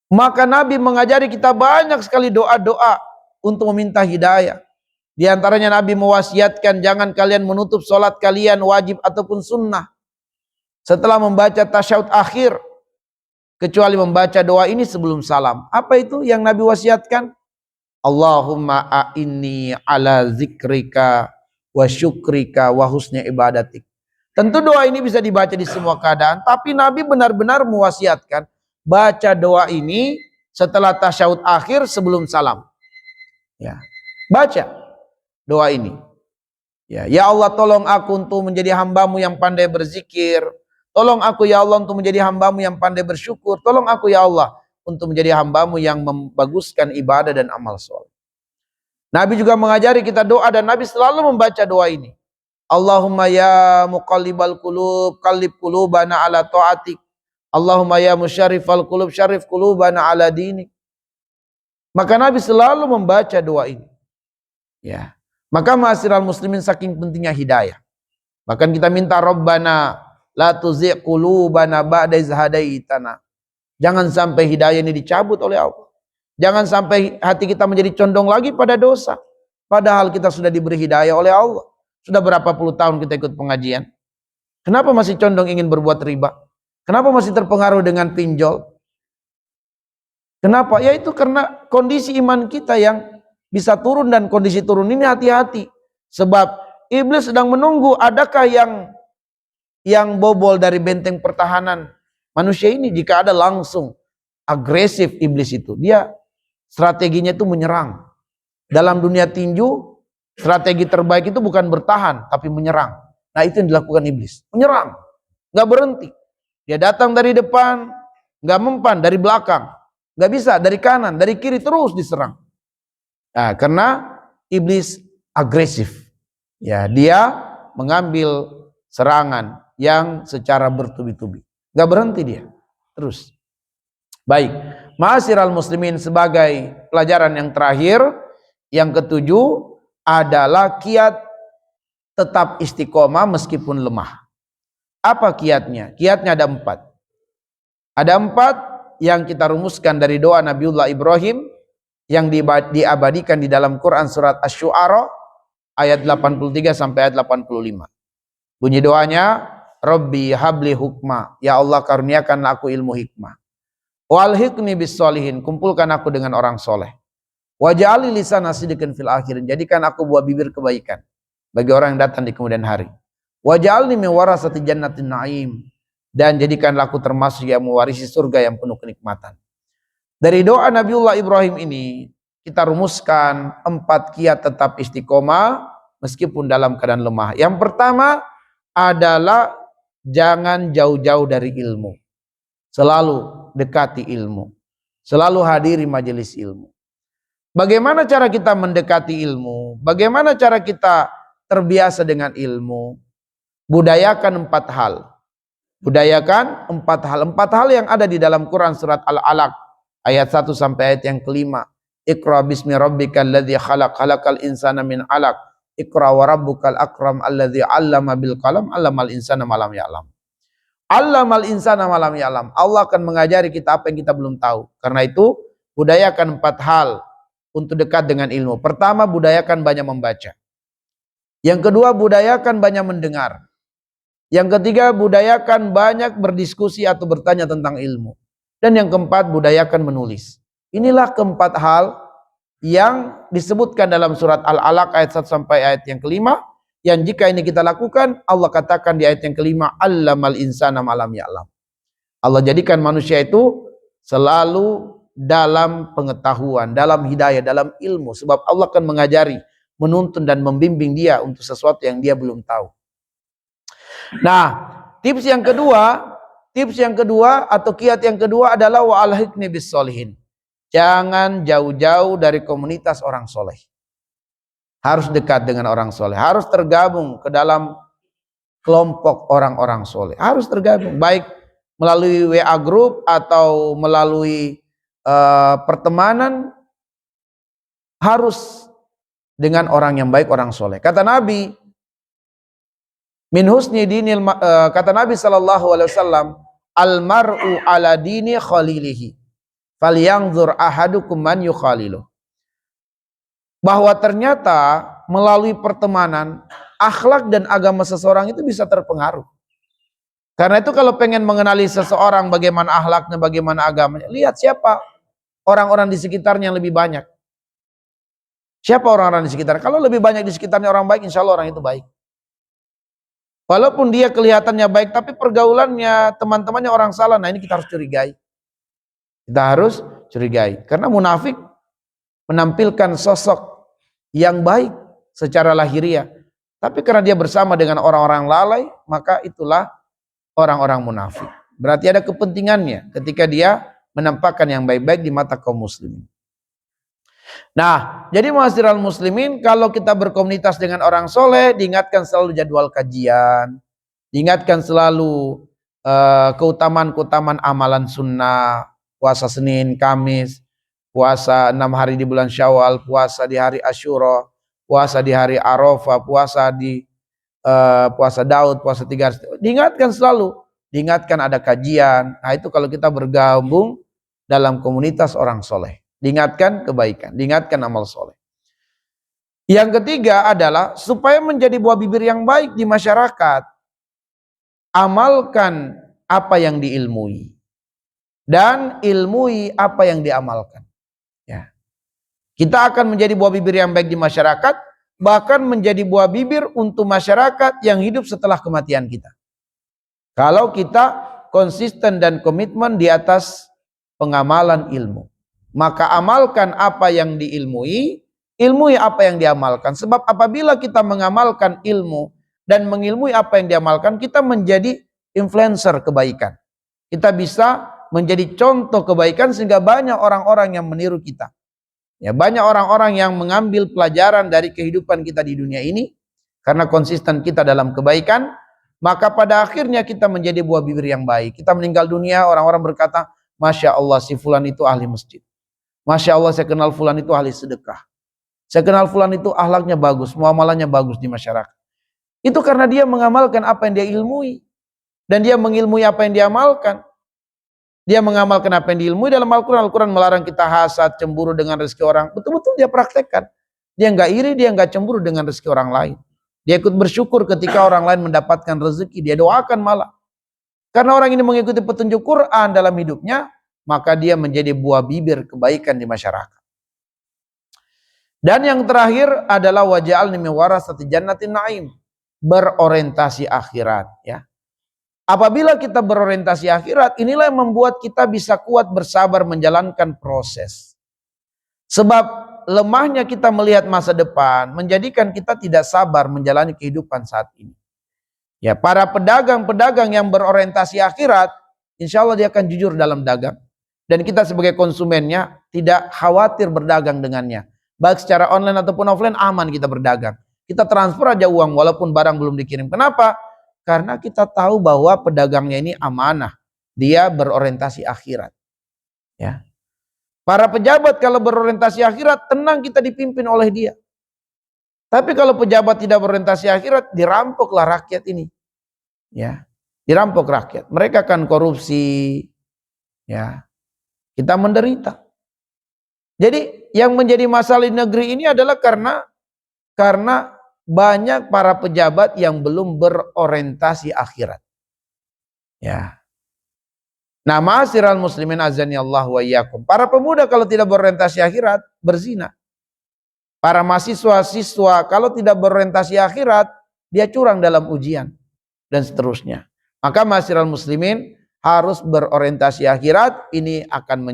Maka Nabi mengajari kita banyak sekali doa-doa untuk meminta hidayah. Di antaranya Nabi mewasiatkan, jangan kalian menutup sholat kalian wajib ataupun sunnah setelah membaca tasyahud akhir, kecuali membaca doa ini sebelum salam. Apa itu yang Nabi wasiatkan? Allahumma a'inni ala zikrika wa syukrika wa husni ibadatik. Tentu doa ini bisa dibaca di semua keadaan, tapi Nabi benar-benar mewasiatkan baca doa ini setelah tasyahud akhir sebelum salam. Ya, baca doa ini. Ya Allah, tolong aku untuk menjadi hambamu yang pandai berzikir. Tolong aku ya Allah untuk menjadi hambamu yang pandai bersyukur. Tolong aku ya Allah untuk menjadi hambamu yang membaguskan ibadah dan amal soleh. Nabi juga mengajari kita doa dan Nabi selalu membaca doa ini. Allahumma ya muqallibal qulub, qallib qulubana ala ta'atik. Allahumma ya musyarrifal qulub, syarrif qulubana ala dinik. Maka Nabi selalu membaca doa ini. Ya. Maka ma'asyiral muslimin, saking pentingnya hidayah. Bahkan kita minta Rabbana la tuzigh qulubana ba'da idh hadaitana. Jangan sampai hidayah ini dicabut oleh Allah. Jangan sampai hati kita menjadi condong lagi pada dosa. Padahal kita sudah diberi hidayah oleh Allah. Sudah berapa puluh tahun kita ikut pengajian. Kenapa masih condong ingin berbuat riba? Kenapa masih terpengaruh dengan pinjol? Kenapa? Ya itu karena kondisi iman kita yang bisa turun, dan kondisi turun ini hati-hati. Sebab iblis sedang menunggu adakah yang bobol dari benteng pertahanan manusia ini. Jika ada, langsung agresif iblis itu. Dia strateginya itu menyerang. Dalam dunia tinju, strategi terbaik itu bukan bertahan, tapi menyerang. Nah, itu yang dilakukan iblis. Menyerang. Gak berhenti. Dia datang dari depan, gak mempan, dari belakang. Gak bisa, dari kanan, dari kiri, terus diserang. Nah, karena iblis agresif. Ya, dia mengambil serangan yang secara bertubi-tubi. Gak berhenti dia. Terus. Baik. Ma'asyiral muslimin, sebagai pelajaran yang terakhir, yang ketujuh adalah kiat tetap istiqomah meskipun lemah. Apa kiatnya? Kiatnya ada 4. Ada 4 yang kita rumuskan dari doa Nabiullah Ibrahim yang diabadikan di dalam Quran surat Asy-Syu'ara ayat 83 sampai ayat 85. Bunyi doanya, Rabbi habli hukma, ya Allah karuniakanlah aku ilmu hikmah. Walhiqni bis sholihin, kumpulkan aku dengan orang soleh. Waj'alni lisana sidqin fil akhirin, jadikan aku buah bibir kebaikan bagi orang yang datang di kemudian hari. Waj'alni min warasati jannatin na'im, dan jadikanlah aku termasuk yang mewarisi surga yang penuh kenikmatan. Dari doa Nabiullah Ibrahim ini kita rumuskan 4 kiat tetap istiqomah meskipun dalam keadaan lemah. Yang pertama adalah jangan jauh-jauh dari ilmu. Selalu dekati ilmu. Selalu hadiri majelis ilmu. Bagaimana cara kita mendekati ilmu? Bagaimana cara kita terbiasa dengan ilmu? Budayakan 4 hal. Budayakan 4 hal. 4 hal yang ada di dalam Quran surat Al-Alaq ayat 1 sampai ayat yang kelima. Iqra bismi rabbikal ladzi khalaq, khalaqal insana min 'alaq. Iqra wa rabbukal akram alladzi 'allama bil qalam, 'allamal insana ma lam ya'lam. 'Allamal insana ma lam ya'lam. Allah akan mengajari kita apa yang kita belum tahu. Karena itu budayakan 4 hal untuk dekat dengan ilmu. Pertama, budayakan banyak membaca. Yang kedua, budayakan banyak mendengar. Yang ketiga, budayakan banyak berdiskusi atau bertanya tentang ilmu. Dan yang keempat, budayakan menulis. Inilah keempat hal yang disebutkan dalam surat Al-Alaq ayat 1 sampai ayat yang kelima, yang jika ini kita lakukan, Allah katakan di ayat yang kelima, allamal insana ma lam ya'lam. Allah jadikan manusia itu selalu dalam pengetahuan, dalam hidayah, dalam ilmu, sebab Allah akan mengajari, menuntun dan membimbing dia untuk sesuatu yang dia belum tahu. Nah, tips yang kedua atau kiat yang kedua adalah wa alhiqni bis solihin. Jangan jauh-jauh dari komunitas orang soleh. Harus dekat dengan orang soleh. Harus tergabung ke dalam kelompok orang-orang soleh. Harus tergabung, baik melalui WA group atau melalui pertemanan. Harus dengan orang yang baik, orang soleh. Kata Nabi, min husni dinil, kata Nabi SAW, almar'u ala dini khalilihi, falyanzur ahadukum man yukhaliluh. Bahwa ternyata melalui pertemanan, akhlak dan agama seseorang itu bisa terpengaruh. Karena itu kalau pengen mengenali seseorang, bagaimana akhlaknya, bagaimana agamanya, lihat siapa orang-orang di sekitarnya yang lebih banyak. Siapa orang-orang di sekitar? Kalau lebih banyak di sekitarnya orang baik, insya Allah orang itu baik. Walaupun dia kelihatannya baik, tapi pergaulannya teman-temannya orang salah. Nah, ini kita harus curigai. Kita harus curigai. Karena munafik menampilkan sosok yang baik secara lahiriah, tapi karena dia bersama dengan orang-orang lalai, maka itulah orang-orang munafik. Berarti ada kepentingannya ketika dia menampakkan yang baik-baik di mata kaum muslimin. Nah, jadi ma'asyiral muslimin, kalau kita berkomunitas dengan orang soleh, diingatkan selalu jadwal kajian, diingatkan selalu keutamaan-keutamaan amalan sunnah, puasa Senin, Kamis, puasa 6 hari di bulan Syawal, puasa di hari Asyura, puasa di hari Arafah, puasa di puasa Daud, puasa 3 hari. Diingatkan selalu, diingatkan ada kajian. Nah, itu kalau kita bergabung dalam komunitas orang soleh. Diingatkan kebaikan, diingatkan amal soleh. Yang ketiga adalah supaya menjadi buah bibir yang baik di masyarakat, amalkan apa yang diilmui dan ilmui apa yang diamalkan. Ya. Kita akan menjadi buah bibir yang baik di masyarakat, bahkan menjadi buah bibir untuk masyarakat yang hidup setelah kematian kita. Kalau kita konsisten dan komitmen di atas pengamalan ilmu, maka amalkan apa yang diilmui, ilmui apa yang diamalkan. Sebab apabila kita mengamalkan ilmu dan mengilmui apa yang diamalkan, kita menjadi influencer kebaikan. Kita bisa menjadi contoh kebaikan sehingga banyak orang-orang yang meniru kita. Ya, banyak orang-orang yang mengambil pelajaran dari kehidupan kita di dunia ini karena konsisten kita dalam kebaikan, maka pada akhirnya kita menjadi buah bibir yang baik. Kita meninggal dunia, orang-orang berkata, Masya Allah si fulan itu ahli masjid. Masya Allah saya kenal fulan itu ahli sedekah. Saya kenal fulan itu akhlaknya bagus, muamalahnya bagus di masyarakat. Itu karena dia mengamalkan apa yang dia ilmui. Dan dia mengilmui apa yang diamalkan. Dia mengamalkan apa yang diilmui dalam Al-Quran. Al-Quran melarang kita hasad, cemburu dengan rezeki orang. Betul-betul dia praktekkan. Dia nggak iri, dia nggak cemburu dengan rezeki orang lain. Dia ikut bersyukur ketika orang lain mendapatkan rezeki. Dia doakan malah. Karena orang ini mengikuti petunjuk Quran dalam hidupnya, maka dia menjadi buah bibir kebaikan di masyarakat. Dan yang terakhir adalah waja'alni min warasati jannatin na'im, berorientasi akhirat, ya. Apabila kita berorientasi akhirat, inilah yang membuat kita bisa kuat bersabar menjalankan proses. Sebab lemahnya kita melihat masa depan menjadikan kita tidak sabar menjalani kehidupan saat ini. Ya, para pedagang-pedagang yang berorientasi akhirat, insya Allah dia akan jujur dalam dagang. Dan kita sebagai konsumennya tidak khawatir berdagang dengannya. Baik secara online ataupun offline, aman kita berdagang. Kita transfer aja uang walaupun barang belum dikirim. Kenapa? Karena kita tahu bahwa pedagangnya ini amanah. Dia berorientasi akhirat. Ya. Para pejabat kalau berorientasi akhirat, tenang kita dipimpin oleh dia. Tapi kalau pejabat tidak berorientasi akhirat, dirampoklah rakyat ini. Ya. Dirampok rakyat. Mereka akan korupsi. Ya. Kita menderita. Jadi yang menjadi masalah di negeri ini adalah karena banyak para pejabat yang belum berorientasi akhirat. Ya. Nah, ma'asyiral muslimin azani Allah wa iyyakum. Para pemuda kalau tidak berorientasi akhirat, berzina. Para mahasiswa-siswa kalau tidak berorientasi akhirat, dia curang dalam ujian dan seterusnya. Maka ma'asyiral muslimin harus berorientasi akhirat. Ini akan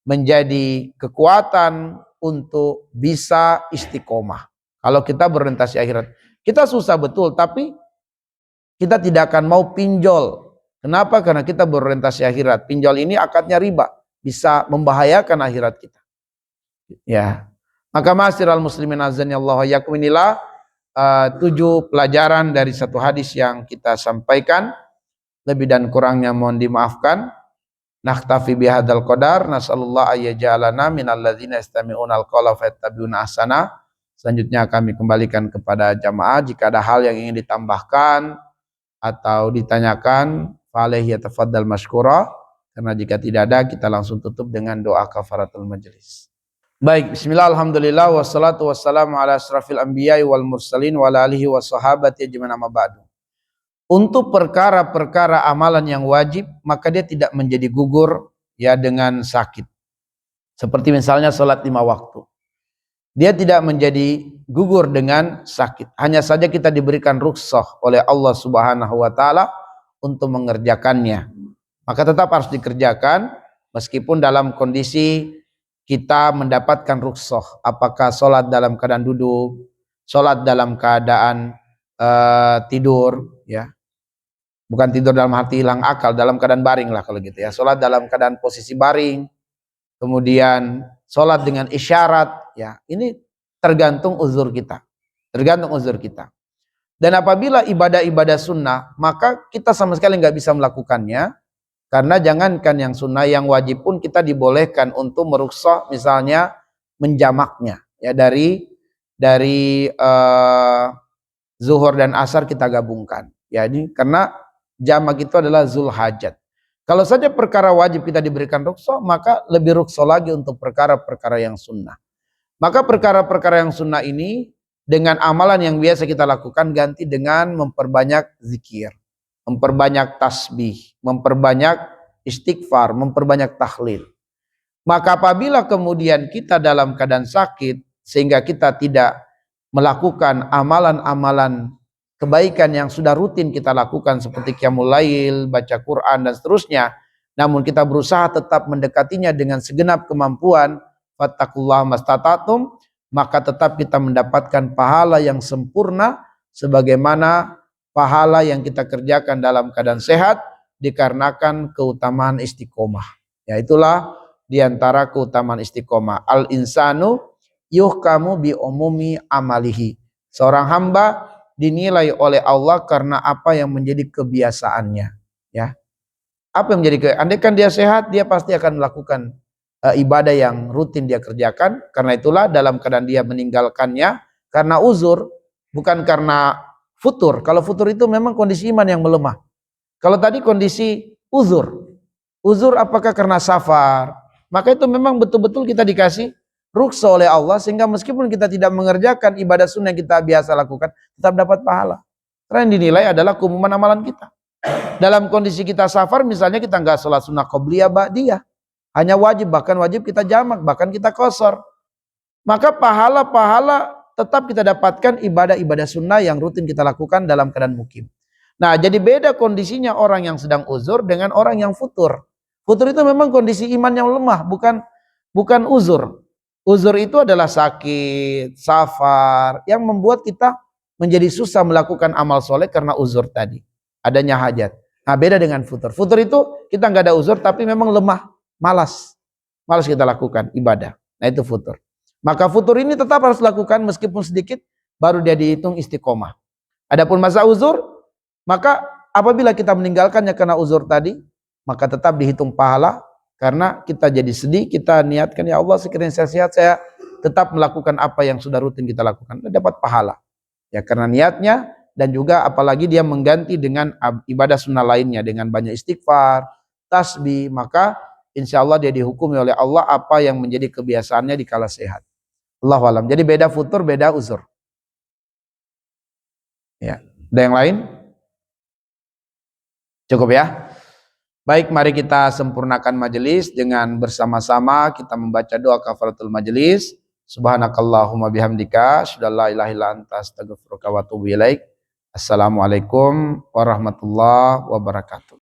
menjadi kekuatan untuk bisa istiqomah. Kalau kita berorientasi akhirat, kita susah betul, tapi kita tidak akan mau pinjol. Kenapa? Karena kita berorientasi akhirat. Pinjol ini akadnya riba, bisa membahayakan akhirat kita. Ya. Maka ma'asyiral muslimin azani Allah wa iyyakum, inilah 7 pelajaran dari satu hadis yang kita sampaikan. Lebih dan kurangnya mohon dimaafkan. Naktafi bihadzal qadar, nasallallahu ayyaj'alana minal ladzina yastami'una al-qaula fayattabi'una ahsana. Selanjutnya kami kembalikan kepada jamaah, jika ada hal yang ingin ditambahkan atau ditanyakan, falaihi yatafaddal masykura. Karena jika tidak ada, kita langsung tutup dengan doa kafaratul majelis. Baik, bismillah, alhamdulillah, wassalatu wassalamu ala asrafil anbiya'i wal mursalin wa ala alihi wa sahabati ajma'in, amma ba'du. Untuk perkara-perkara amalan yang wajib, maka dia tidak menjadi gugur ya dengan sakit. Seperti misalnya sholat 5 waktu. Dia tidak menjadi gugur dengan sakit. Hanya saja kita diberikan rukhsah oleh Allah Subhanahu wa taala untuk mengerjakannya. Maka tetap harus dikerjakan meskipun dalam kondisi kita mendapatkan rukhsah. Apakah sholat dalam keadaan duduk, sholat dalam keadaan tidur, ya. Bukan tidur dalam arti hilang akal, dalam keadaan baring lah kalau gitu ya. Sholat dalam keadaan posisi baring, kemudian sholat dengan isyarat, ya. Ini tergantung uzur kita. Tergantung uzur kita. Dan apabila ibadah-ibadah sunnah, maka kita sama sekali nggak bisa melakukannya. Karena jangankan yang sunnah, yang wajib pun kita dibolehkan untuk merukhsah, misalnya menjamaknya. Ya, dari zuhur dan asar kita gabungkan. Ya, ini karena jamak itu adalah zul hajat. Kalau saja perkara wajib kita diberikan rukhsah, maka lebih rukhsah lagi untuk perkara-perkara yang sunnah. Maka perkara-perkara yang sunnah ini dengan amalan yang biasa kita lakukan, ganti dengan memperbanyak zikir, memperbanyak tasbih, memperbanyak istighfar, memperbanyak tahlil. Maka apabila kemudian kita dalam keadaan sakit sehingga kita tidak melakukan amalan-amalan kebaikan yang sudah rutin kita lakukan seperti qiyamul lail, baca Quran dan seterusnya, namun kita berusaha tetap mendekatinya dengan segenap kemampuan, fattaqullaha mastata'tum, maka tetap kita mendapatkan pahala yang sempurna sebagaimana pahala yang kita kerjakan dalam keadaan sehat dikarenakan keutamaan istiqomah. Ya, itulah diantara keutamaan istiqomah. Al insanu yuhkamu bi umumi amalihi. Seorang hamba dinilai oleh Allah karena apa yang menjadi kebiasaannya. Ya, apa yang menjadi andaikan dia sehat, dia pasti akan melakukan ibadah yang rutin dia kerjakan. Karena itulah dalam keadaan dia meninggalkannya karena uzur, bukan karena futur. Kalau futur itu memang kondisi iman yang melemah. Kalau tadi kondisi uzur, uzur apakah karena safar, maka itu memang betul-betul kita dikasih rukhsah oleh Allah sehingga meskipun kita tidak mengerjakan ibadah sunnah yang kita biasa lakukan, tetap dapat pahala. Karena yang dinilai adalah keumuman amalan kita. Dalam kondisi kita safar, misalnya kita nggak sholat sunnah qobliyah ba'diyah, hanya wajib, bahkan wajib kita jamak, bahkan kita qashar, maka pahala-pahala tetap kita dapatkan ibadah-ibadah sunnah yang rutin kita lakukan dalam keadaan mukim. Nah, jadi beda kondisinya orang yang sedang uzur dengan orang yang futur. Futur itu memang kondisi iman yang lemah, bukan uzur. Uzur itu adalah sakit, safar, yang membuat kita menjadi susah melakukan amal soleh karena uzur tadi, adanya hajat. Nah, beda dengan futur. Futur itu kita nggak ada uzur tapi memang lemah, malas kita lakukan ibadah. Nah, itu futur. Maka futur ini tetap harus lakukan meskipun sedikit, baru dia dihitung istiqomah. Adapun masa uzur, maka apabila kita meninggalkannya karena uzur tadi, maka tetap dihitung pahala. Karena kita jadi sedih, kita niatkan, ya Allah sekiranya saya sehat, saya tetap melakukan apa yang sudah rutin kita lakukan, dapat pahala. Ya, karena niatnya, dan juga apalagi dia mengganti dengan ibadah sunnah lainnya dengan banyak istighfar, tasbih, maka insya Allah dia dihukumi oleh Allah apa yang menjadi kebiasaannya di kala sehat. Allahu a'lam. Jadi beda futur, beda uzur. Ya, ada yang lain? Cukup ya. Baik, mari kita sempurnakan majelis dengan bersama-sama kita membaca doa kafaratul majelis. Subhanakallahumma bihamdika, asyhadu an la ilaha illa anta, astaghfiruka wa atubu ilaik. Assalamualaikum warahmatullahi wabarakatuh.